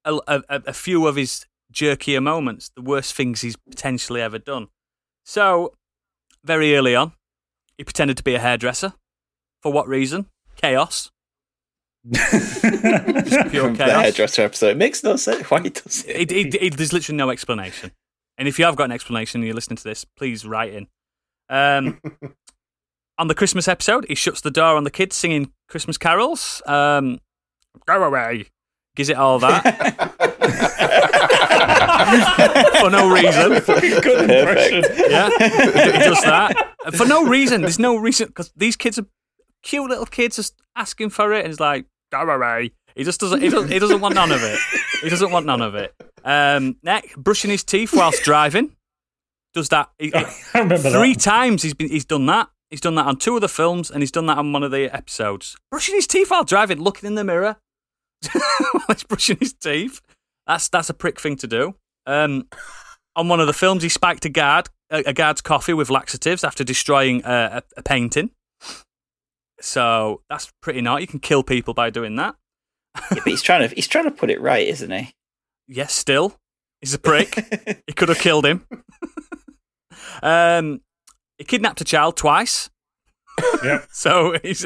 a few of his jerkier moments, the worst things he's potentially ever done. So, very early on, he pretended to be a hairdresser. For what reason? Chaos. Just pure chaos. The hairdresser episode. It makes no sense. Why he does it? There's literally no explanation. And if you have got an explanation and you're listening to this, please write in. On the Christmas episode, he shuts the door on the kids singing Christmas carols. Go away. Gives it all that. For no reason. Good impression. Yeah, he does that. For no reason. There's no reason, because these kids are cute little kids just asking for it, and it's like, go away. He just doesn't. He doesn't want none of it. He doesn't want none of it. Next, brushing his teeth whilst driving. Does that? I remember 3 that. times he's done that. He's done that on 2 of the films, and he's done that on one of the episodes. Brushing his teeth while driving, looking in the mirror while he's brushing his teeth. That's a prick thing to do. On one of the films, he spiked a guard's coffee with laxatives after destroying a painting. So that's pretty naughty. You can kill people by doing that. Yeah, but he's trying to put it right, isn't he? Yes, still. He's a prick. He could have killed him. He kidnapped a child twice. Yeah. So he's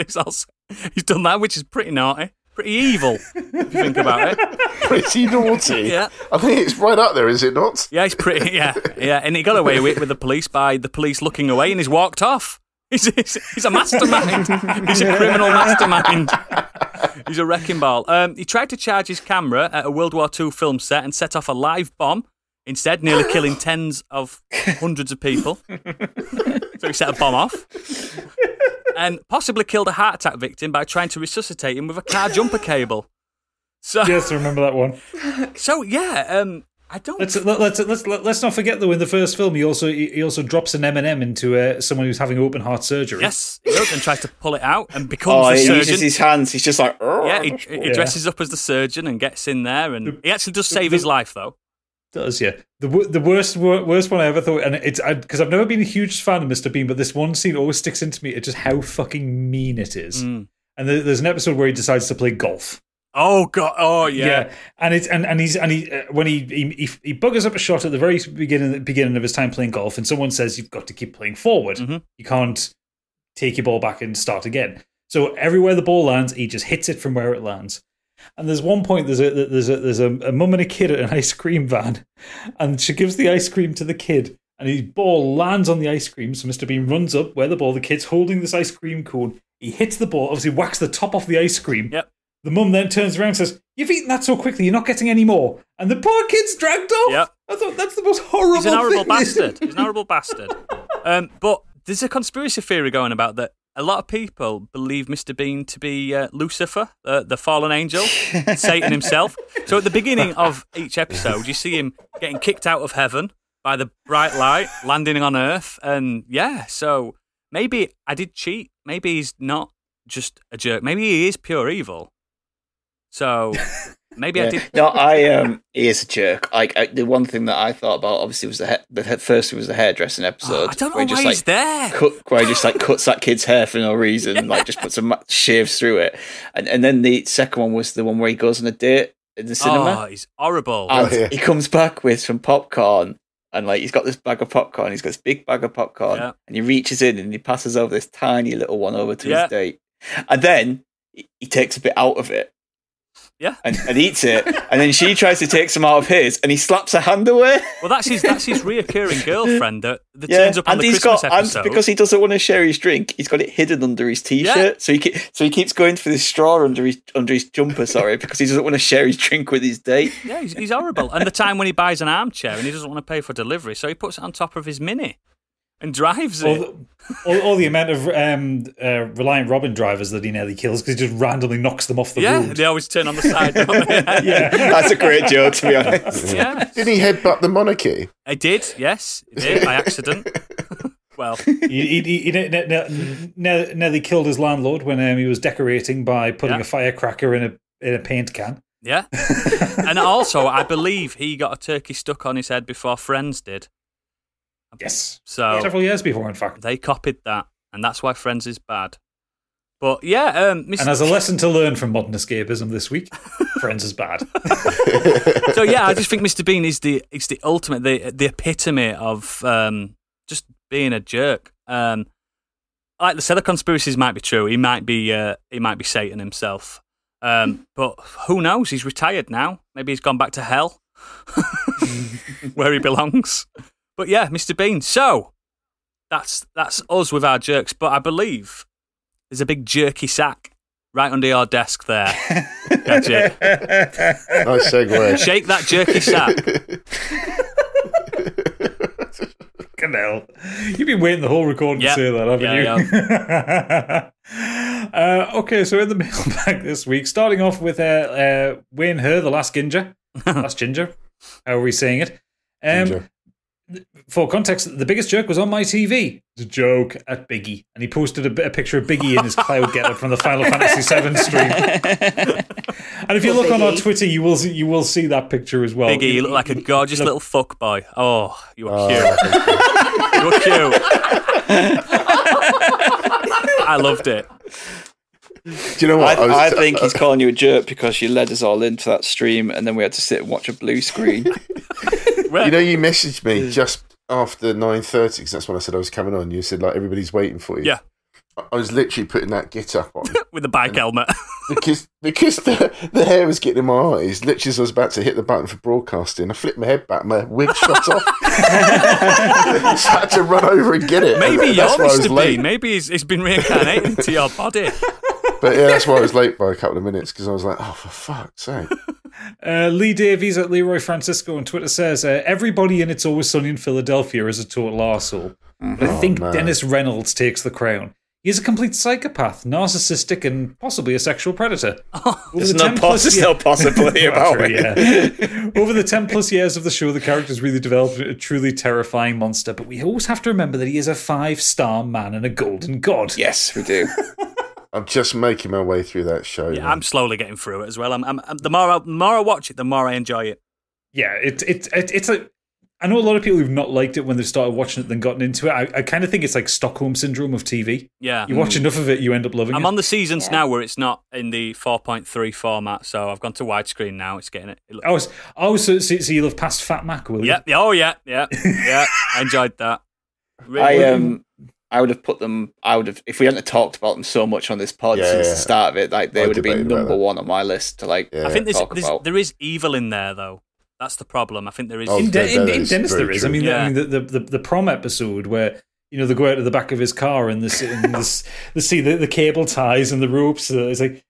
done that, which is pretty naughty. Pretty evil, if you think about it. Pretty naughty. Yeah. I think it's right up there, is it not? Yeah, he's pretty, yeah. And he got away with the police by the police looking away, and he's walked off. He's a mastermind. He's a criminal mastermind. He's a wrecking ball. He tried to charge his camera at a World War II film set and set off a live bomb, instead nearly killing tens of hundreds of people. So he set a bomb off. And possibly killed a heart attack victim by trying to resuscitate him with a car jumper cable. So, Yes, I remember that one. So yeah, I don't. Let's not forget though. In the first film, he also drops an M&M into someone who's having open heart surgery. Yes, he does, and tries to pull it out and becomes Oh, the he surgeon. uses his hands. He's just like, Yeah, he dresses up as the surgeon and gets in there, and he actually does save his life though. Does, yeah. The worst one I ever thought, and it's because I've never been a huge fan of Mr. Bean, but this one scene always sticks into me. It's just how fucking mean it is. And there's an episode where he decides to play golf. Oh god! Oh yeah. And it's when he buggers up a shot at the very beginning of his time playing golf, and someone says you've got to keep playing forward. Mm-hmm. You can't take your ball back and start again. So everywhere the ball lands, he just hits it from where it lands. And there's one point there's a mum and a kid at an ice cream van, and she gives the ice cream to the kid, and his ball lands on the ice cream. So Mr. Bean runs up where the kid's holding this ice cream cone. He hits the ball, obviously whacks the top off the ice cream. Yep. The mum then turns around and says, "You've eaten that so quickly, you're not getting any more." And the poor kid's dragged off. Yep. I thought that's the most horrible He's an horrible thing. bastard. He's an horrible bastard. But there's a conspiracy theory going about that a lot of people believe Mr. Bean to be Lucifer, the fallen angel, Satan himself. So at the beginning of each episode, you see him getting kicked out of heaven by the bright light, landing on Earth. And yeah, so maybe I did cheat. Maybe he's not just a jerk. Maybe he is pure evil. So maybe I did. No, he is a jerk. The one thing that I thought about, obviously, was first was the hairdressing episode. I don't know why he's there. Where he just cuts that kid's hair for no reason, just puts some shaves through it, and then the second one was the one where he goes on a date in the cinema. Oh, he's horrible. And he comes back with some popcorn. And he's got this bag of popcorn. He's got this big bag of popcorn, and he reaches in and he passes over this tiny little one over to his date, and then he takes a bit out of it, and eats it, and then she tries to take some out of his, and he slaps her hand away. Well, that's his reoccurring girlfriend that turns up on the Christmas episode. And because he doesn't want to share his drink, he's got it hidden under his t-shirt. So he keeps going for this straw under his jumper. Sorry, because he doesn't want to share his drink with his date. Yeah, he's horrible. And the time when he buys an armchair and he doesn't want to pay for delivery, so he puts it on top of his Mini and drives it. All the amount of Reliant Robin drivers that he nearly kills because he just randomly knocks them off the road. Yeah, they always turn on the side. Don't they? That's a great joke, to be honest. Yeah. Didn't he headbutt the monarchy? I did, yes. He did, by accident. Well, he nearly killed his landlord when he was decorating by putting a firecracker in a paint can. Yeah. And also, I believe he got a turkey stuck on his head before Friends did. Yes. So several years before, in fact. They copied that, and that's why Friends is bad. But yeah, and as a lesson to learn from modern escapism this week, Friends is bad. So yeah, I just think Mr. Bean is the ultimate, the epitome of just being a jerk. Like I said, the conspiracies might be true. He might be Satan himself. But who knows? He's retired now. Maybe he's gone back to hell, where he belongs. But yeah, Mr. Bean. So that's us with our jerks. But I believe there's a big jerky sack right under your desk there. Catch it. Nice segue. Shake that jerky sack. Fucking hell. You've been waiting the whole recording to say that, haven't you? Okay, so in the mailbag this week, starting off with Wayne Her, the last ginger. Last ginger. How are we saying it? Ginger. For context, the biggest jerk was on my TV. It's a joke at Biggie, and he posted a picture of Biggie in his cloud getup from the Final Fantasy VII stream. And if you look on our Twitter, you will see that picture as well. Biggie, you look like a gorgeous little fuck boy. Oh, you are cute. You are cute. I loved it. Do you know what? I think he's calling you a jerk because you led us all into that stream, and then we had to sit and watch a blue screen. You know, you messaged me just after 9:30 because that's when I said I was coming on. You said like everybody's waiting for you. Yeah, I was literally putting that get up on with the bike helmet because the hair was getting in my eyes. Literally, as I was about to hit the button for broadcasting, I flipped my head back, my wig shot off. So I had to run over and get it. Maybe you're Mr. Bean. Late. Maybe he's been reincarnated into your body. But yeah, that's why I was late by a couple of minutes because I was like, oh, for fuck's sake. Lee Davies at Leroy Francisco on Twitter says, everybody in It's Always Sunny in Philadelphia is a total arsehole. But I think Dennis Reynolds takes the crown. He's a complete psychopath, narcissistic, and possibly a sexual predator. There's no possibility about it. Yeah. Over the 10 plus years of the show, the character's really developed a truly terrifying monster, but we always have to remember that he is a 5-star man and a golden god. Yes, we do. I'm just making my way through that show. Yeah, man. I'm slowly getting through it as well. The more I watch it, the more I enjoy it. Yeah, it's a. I know a lot of people who've not liked it when they've started watching it, then gotten into it. I kind of think it's like Stockholm syndrome of TV. Yeah, you watch enough of it, you end up loving it. I'm on the seasons now where it's not in the 4.3 format, so I've gone to widescreen now. It's getting it. So you love past Fat Mac, will you? Yeah. Oh yeah. I enjoyed that. Really. I would have put them. If we hadn't talked about them so much on this pod since the start of it, like they would have been number one on my list to like. I think talk about. There is evil in there though. That's the problem. I think there is. In Dennis, there is. True. I mean, the prom episode where they go out to the back of his car and they see the cable ties and the ropes. It's like,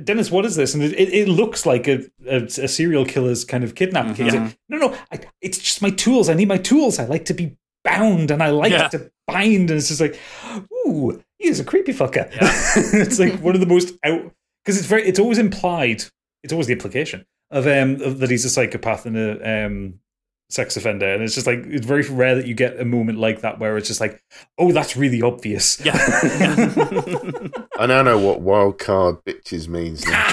Dennis, what is this? And it looks like a serial killer's kind of kidnap kit. Like, no, it's just my tools. I need my tools. I like to be bound and I like to bind. And it's just like, ooh, he's a creepy fucker. Yeah. It's like one of the most out, because it's always implied. It's always the implication of that he's a psychopath and a sex offender, and it's just like it's very rare that you get a moment like that where it's just like, oh, that's really obvious. Yeah. I now know what wild card bitches means now.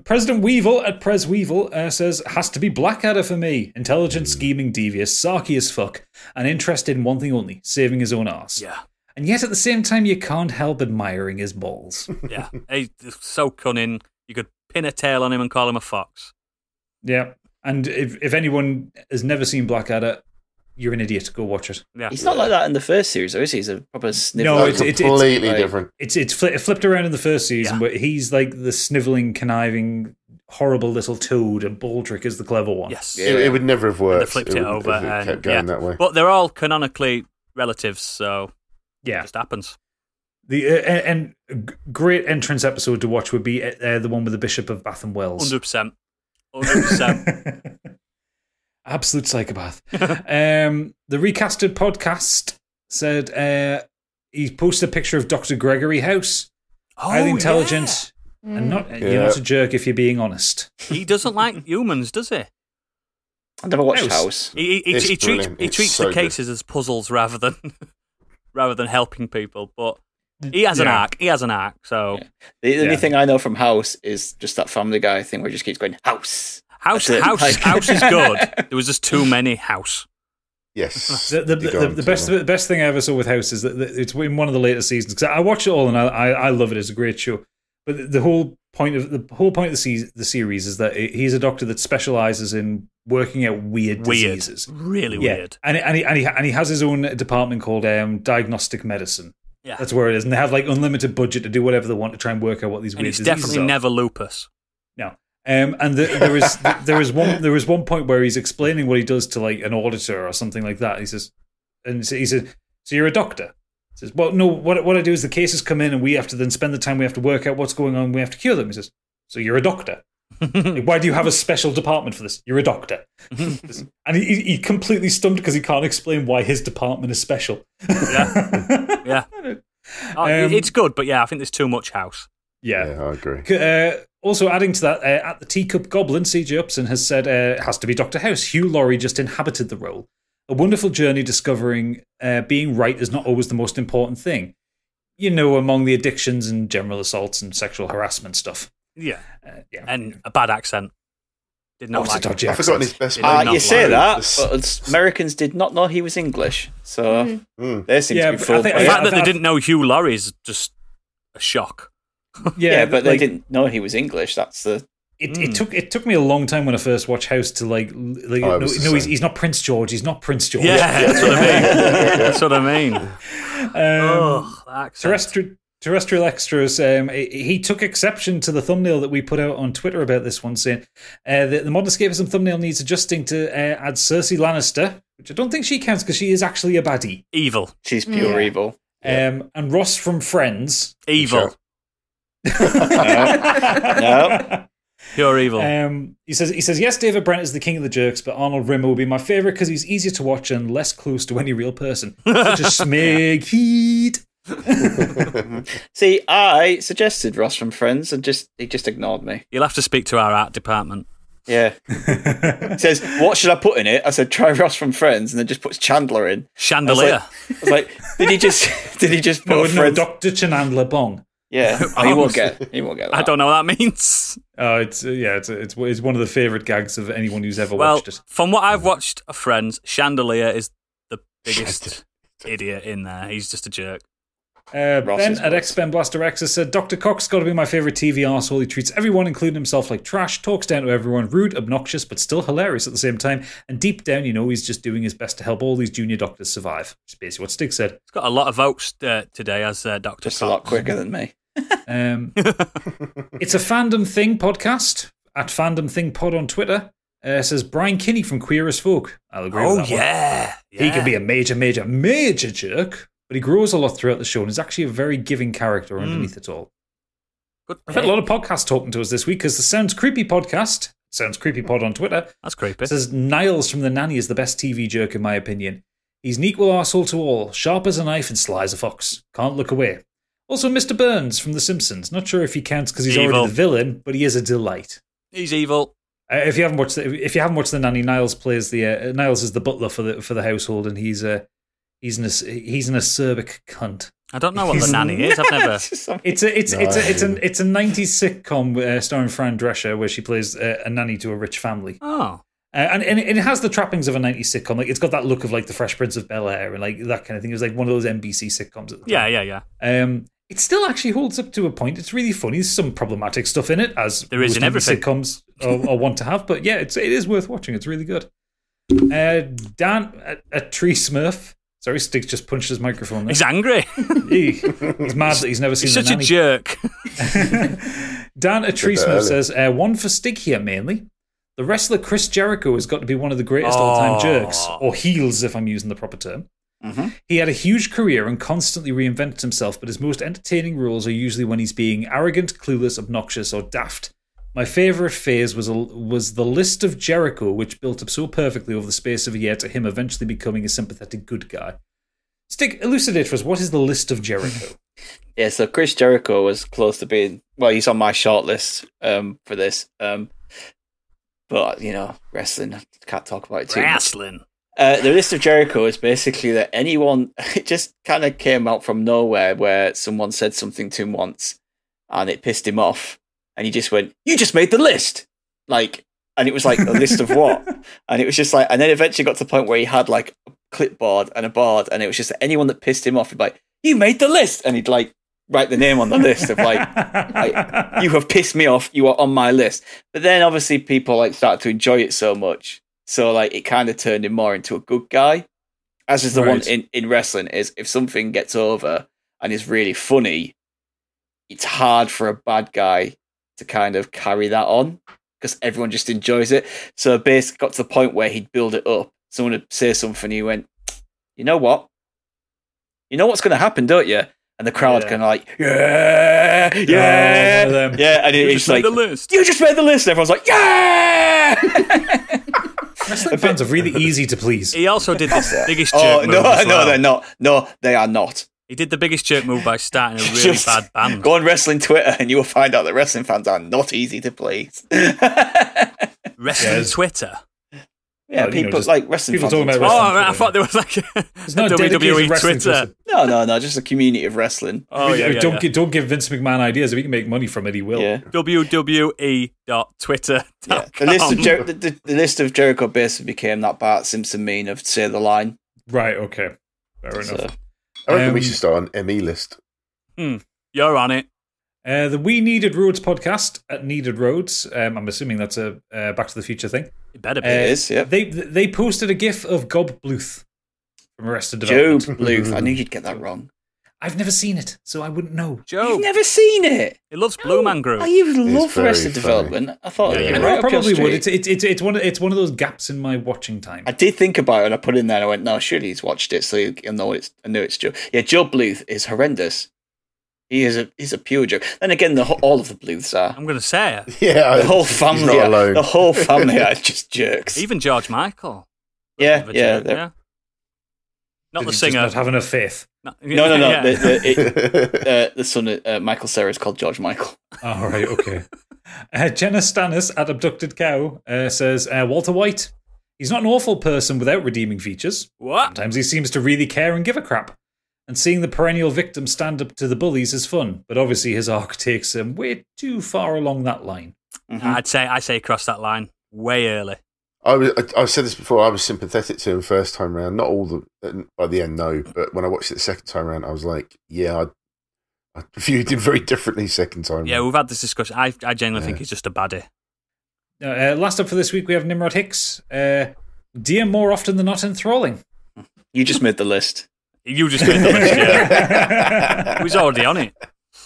President Weevil at Pres Weevil says, has to be Blackadder for me. Intelligent, scheming, devious, sarky as fuck, and interested in one thing only, saving his own arse. Yeah. And yet at the same time, you can't help admiring his balls. Yeah. He's so cunning. You could pin a tail on him and call him a fox. Yeah. And if anyone has never seen Blackadder, you're an idiot. Go watch it. Yeah. He's not like that in the first series, though, is he? He's a proper sniveler. No, it's completely different. It's flipped around in the first season, but he's like the sniveling, conniving, horrible little toad, and Baldric is the clever one. Yes. It would never have worked. They flipped it over. If it kept going that way. But they're all canonically relatives, so it just happens. The great entrance episode to watch would be the one with the Bishop of Bath and Wells. 100%. 100%. Absolute psychopath. The Recasted podcast said he posted a picture of Dr. Gregory House. Highly intelligent and you're not a jerk if you're being honest. He doesn't like humans, does he? I never watched House. He treats the cases as puzzles rather than helping people, but he has an arc. He has an arc. So the only thing I know from House is just that Family Guy thing where it just keeps going House. House is good. There was just too many House. Yes. The best thing I ever saw with House is that it's in one of the later seasons, because I watch it all and I love it. It's a great show. But the whole point of the series is that he's a doctor that specializes in working out weird diseases. Really weird. And he has his own department called diagnostic medicine. Yeah. That's where it is. And they have like unlimited budget to do whatever they want to try and work out what these weird diseases are. And it's definitely never lupus. No. And there was one point where he's explaining what he does to like an auditor or something like that. He says, so you're a doctor? He says, well, no, what I do is the cases come in and we have to then spend the time, we have to work out what's going on, we have to cure them. He says, so you're a doctor? Like, why do you have a special department for this? You're a doctor. And he completely stumped because he can't explain why his department is special. Yeah. It's good, but I think there's too much House. Yeah, I agree. Also adding to that, at the Teacup Goblin, CJ Upson has said it has to be Dr. House. Hugh Laurie just inhabited the role. A wonderful journey discovering being right is not always the most important thing. Among the addictions and general assaults and sexual harassment stuff. Yeah. And a bad accent. Did not like it. I've forgotten his best You say that, but Americans did not know he was English. So they seem to be full. The fact that they didn't know Hugh Laurie is just a shock. Yeah, but they didn't know he was English. That's the. It took me a long time when I first watched House to he's not Prince George. He's not Prince George. Yeah, that's what I mean. That's what I mean. Terrestrial Extras, he took exception to the thumbnail that we put out on Twitter about this one, saying the Modern Escapism thumbnail needs adjusting to add Cersei Lannister, which I don't think she counts because she is actually a baddie. Evil. She's pure evil. And Ross from Friends. Evil. No. Pure evil. He says, yes, David Brent is the king of the jerks, but Arnold Rimmer will be my favourite because he's easier to watch and less close to any real person. Such a smeg heat. See, I suggested Ross from Friends and he just ignored me. You'll have to speak to our art department. Yeah. He says, what should I put in it? I said, try Ross from Friends, and then just puts Chandler in. Chandelier. I was like, did he just put no, Dr. Chandler Bong. Yeah, he won't get that. I don't know what that means. It's one of the favourite gags of anyone who's ever watched it. From what I've watched of Friends, Chandelier is the biggest idiot in there. He's just a jerk. Ben at XBen Blaster X has said, Dr. Cox's got to be my favourite TV arsehole. He treats everyone, including himself, like trash, talks down to everyone, rude, obnoxious, but still hilarious at the same time. And deep down, he's just doing his best to help all these junior doctors survive. Which is basically what Stig said. He's got a lot of votes today as Dr. Cox. Just a lot quicker than me. It's a Fandom Thing podcast at Fandom Thing Pod on Twitter. Says Brian Kinney from Queer as Folk. I'll agree with that one. Yeah. He can be a major jerk, but he grows a lot throughout the show and is actually a very giving character underneath it all. Good. I've had a lot of podcasts talking to us this week because the Sounds Creepy podcast, Sounds Creepy Pod on Twitter, That's creepy. says Niles from The Nanny is the best TV jerk in my opinion. He's an equal arsehole to all, sharp as a knife and sly as a fox. Can't look away. Also Mr. Burns from The Simpsons. Not sure if he counts because he's already the villain, but he is a delight. He's evil. If you haven't watched The Nanny, Niles plays Niles is the butler for the household, and he's an acerbic cunt. I don't know what The Nanny is. I've never. It's a 90s sitcom starring Fran Drescher where she plays a nanny to a rich family. Oh. And it has the trappings of a 90s sitcom. Like it's got that look of like the Fresh Prince of Bel-Air and like that kind of thing. It was like one of those NBC sitcoms at the time. Yeah. It still actually holds up to a point. It's really funny. There's some problematic stuff in it, as there is in everything sitcoms are want to have. But yeah, it is worth watching. It's really good. Dan, a tree Smurf. Sorry, Stiggs just punched his microphone there. He's angry. He's mad that he's never seen He's The such Nanny. a jerk. Dan, a tree Smurf says, one for Stig here mainly. The wrestler Chris Jericho has got to be one of the greatest all-time jerks, or heels if I'm using the proper term. Mm-hmm. He had a huge career and constantly reinvented himself, but his most entertaining roles are usually when he's being arrogant, clueless, obnoxious, or daft. My favourite phase was the list of Jericho, which built up so perfectly over the space of a year to him eventually becoming a sympathetic good guy. Stick, elucidate for us, what is the list of Jericho? Yeah, so Chris Jericho was close to being, well, he's on my shortlist for this. But, you know, wrestling, I can't talk about it too much. Wrestling. The list of Jericho is basically that anyone, it just kind of came out from nowhere where someone said something to him once and it pissed him off. And he just went, "You just made the list." Like, and it was like, a list of what? And it was just like, and then eventually got to the point where he had like a clipboard and a board. And it was just that anyone that pissed him off, he'd be like, "You made the list." And he'd like write the name on the list of like, "You have pissed me off. You are on my list." But then obviously people like started to enjoy it so much. So like it kind of turned him more into a good guy. As is the one in wrestling is if something gets over and is really funny, it's hard for a bad guy to kind of carry that on because everyone just enjoys it. So basically got to the point where he'd build it up. Someone would say something, he went, "You know what? You know what's going to happen, don't you?" And the crowd kind of like, yeah. And it's like, the list. "You just made the list." And everyone's like, yeah. Wrestling fans are really easy to please. He also did the biggest jerk move. No, they're not. No, they are not. He did the biggest jerk move by starting a really bad band. Go on wrestling Twitter and you will find out that wrestling fans are not easy to please. Wrestling Twitter? Yeah, people like wrestling fans. Talking about Twitter. wrestling I thought there was like a no WWE Twitter. No, just a community of wrestling. Oh, Don't give Vince McMahon ideas. If he can make money from it, he will. Yeah. WWE.Twitter. Yeah. The list of Jericho basically became that Bart Simpson meme of "say the line." Right, okay. Fair enough. I reckon we should start an ME list. You're on it. The We Needed Roads podcast at Needed Roads. I'm assuming that's a Back to the Future thing. It better be. It is, yeah. They posted a GIF of Gob Bluth from Arrested Development. Job Bluth. I knew you'd get that wrong. I've never seen it, so I wouldn't know. Joe. You've never seen it? He loves Blue Man Group. Oh, you love very Arrested funny. Development. I thought I right know I up your probably would. street. It's one of those gaps in my watching time. I did think about it and I put it in there and I went, no, surely he's watched it, so he'll know I know it's Joe. Yeah, Joe Bluth is horrendous. He's a pure joke. Then again, all of the Bluths are. I'm going to say it. Yeah, The whole family. not alone. The whole family are just jerks. Even George Michael. Yeah. Not the Just singer. not have enough faith. No. Yeah. The son of Michael Cera is called George Michael. All right, okay. Jenna Stannis at Abducted Cow says, Walter White, he's not an awful person without redeeming features. What? Sometimes he seems to really care and give a crap. And seeing the perennial victim stand up to the bullies is fun, but obviously his arc takes him way too far along that line. Mm-hmm. I say cross that line way early. I've said this before. I was sympathetic to him first time round. Not all by the end, no. But when I watched it the second time round, I was like, yeah, I viewed him very differently second time. Yeah, round. we've had this discussion. I genuinely think he's just a baddie. Last up for this week, we have Nimrod Hicks. Dear more often than not enthralling. You just made the list. You just made the list, yeah. He was already on it.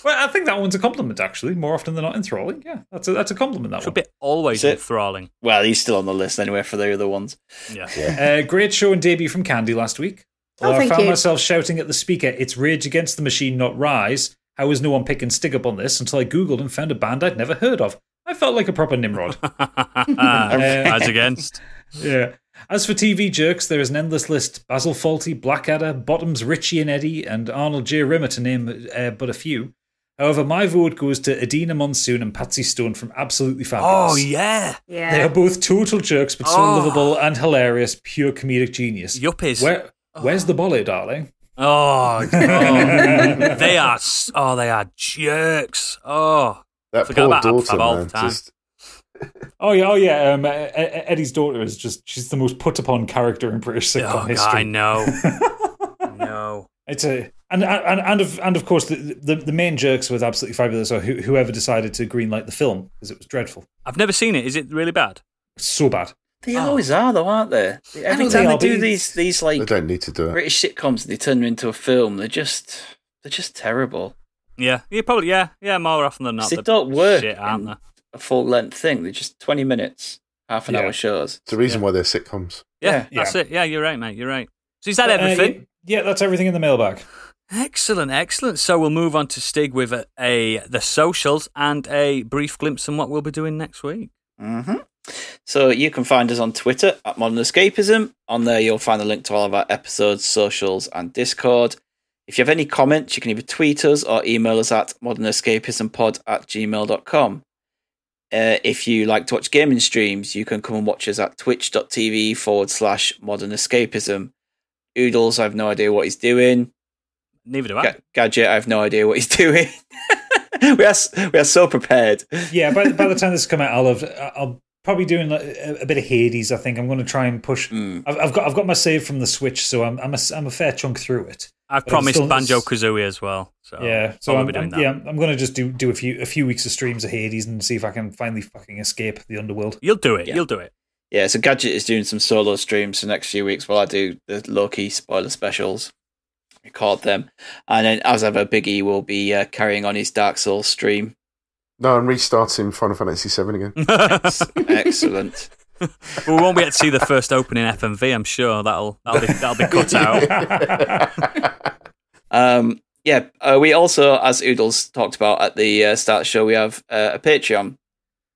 Well, I think that one's a compliment, actually. More often than not, enthralling. Yeah, that's a compliment, that Should one. be always enthralling. Well, he's still on the list anyway for the other ones. Yeah. Great show and debut from Candy last week. I found myself shouting at the speaker, "It's Rage Against the Machine, not Rise. How is no one picking Stig up on this?" until I Googled and found a band I'd never heard of. I felt like a proper Nimrod. As against. Yeah. As for TV jerks, there is an endless list. Basil Fawlty, Blackadder, Bottoms, Richie and Eddie, and Arnold J. Rimmer, to name but a few. However, my vote goes to Adina Monsoon and Patsy Stone from Absolutely Fabulous. Oh, yeah. They are both total jerks, but so lovable and hilarious, pure comedic genius. Yuppies. Where's the bolly, darling? Oh, they are jerks. Oh, That forgot poor about daughter, all man. the time. Oh yeah. Eddie's daughter is she's the most put upon character in British sitcom history. I know. No. It's and of course the main jerks was Absolutely Fabulous, or whoever decided to greenlight the film, because it was dreadful. I've never seen it. Is it really bad? It's so bad. They always are, though, aren't they? Every time they do these like They don't need to do it. British sitcoms, they turn them into a film. They're just terrible. Yeah, probably. Yeah. More often than not, They don't work. Shit, aren't they? A full length thing. They're just 20 minutes, half an hour shows. It's the reason why they're sitcoms. Yeah, that's it. Yeah, you're right, mate. You're right. So is that everything? Yeah, that's everything in the mailbag. Excellent. So we'll move on to Stig with the socials and a brief glimpse on what we'll be doing next week. Mm-hmm. So you can find us on Twitter at Modern Escapism. On there, you'll find a link to all of our episodes, socials, and Discord. If you have any comments, you can either tweet us or email us at modernescapismpod@gmail.com. If you like to watch gaming streams, you can come and watch us at twitch.tv/modernescapism. Oodles, I have no idea what he's doing. Neither do I. Gadget, I have no idea what he's doing. we are so prepared. Yeah, by the time this has come out, I'll probably doing a bit of Hades. I think I'm going to try and push. I've got my save from the Switch, so I'm a fair chunk through it. I've promised Banjo-Kazooie as well. So yeah, so I'm doing that. Yeah, I'm going to just do a few weeks of streams of Hades and see if I can finally fucking escape the underworld. You'll do it. Yeah. You'll do it. Yeah, so Gadget is doing some solo streams for the next few weeks while I do the low-key spoiler specials. Record them. And then, as ever, Big E will be carrying on his Dark Souls stream. No, I'm restarting Final Fantasy VII again. Excellent. We won't be able to see the first opening FMV, I'm sure. That'll be cut out. We also, as Oodles talked about at the start of the show, we have a Patreon.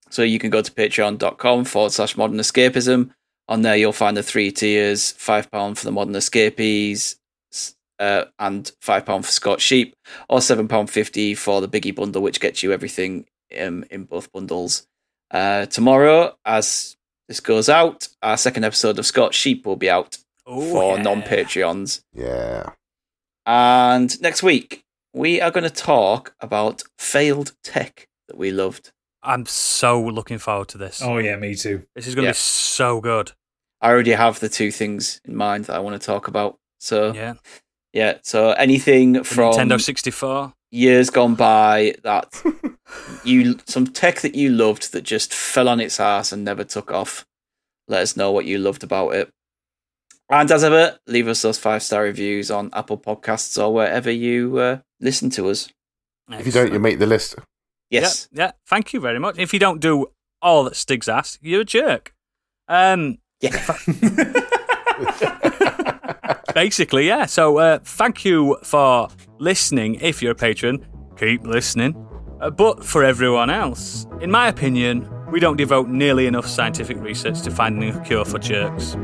So you can go to patreon.com/Modern Escapism. On there, you'll find the 3 tiers: £5 for the Modern Escapees, and £5 for Scorched Sheep, or £7.50 for the Biggie bundle, which gets you everything in both bundles. Tomorrow, as this goes out, our second episode of Scorched Sheep will be out for non-Patreons. Yeah. And next week, we are going to talk about failed tech that we loved. I'm so looking forward to this. Oh yeah, me too. This is going to be so good. I already have the 2 things in mind that I want to talk about. So so anything from Nintendo 64, years gone by that some tech that you loved that just fell on its ass and never took off. Let us know what you loved about it. And as ever, leave us those 5-star reviews on Apple Podcasts or wherever you listen to us. If you don't, you make the list. Yes. Yeah. Thank you very much. If you don't do all that Stig's asked, you're a jerk. Basically, yeah. So thank you for listening. If you're a patron, keep listening. But for everyone else, in my opinion, we don't devote nearly enough scientific research to finding a cure for jerks.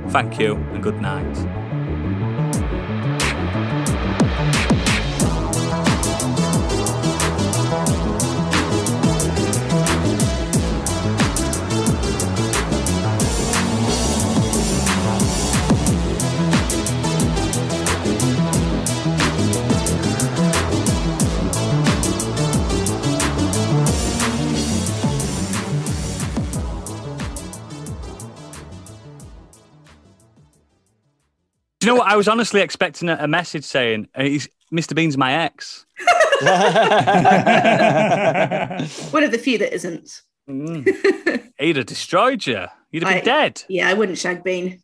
Thank you and good night. Do you know what? I was honestly expecting a message saying, Mr. Bean's my ex. One of the few that isn't. He'd have destroyed you. You'd have been dead. Yeah, I wouldn't shag Bean.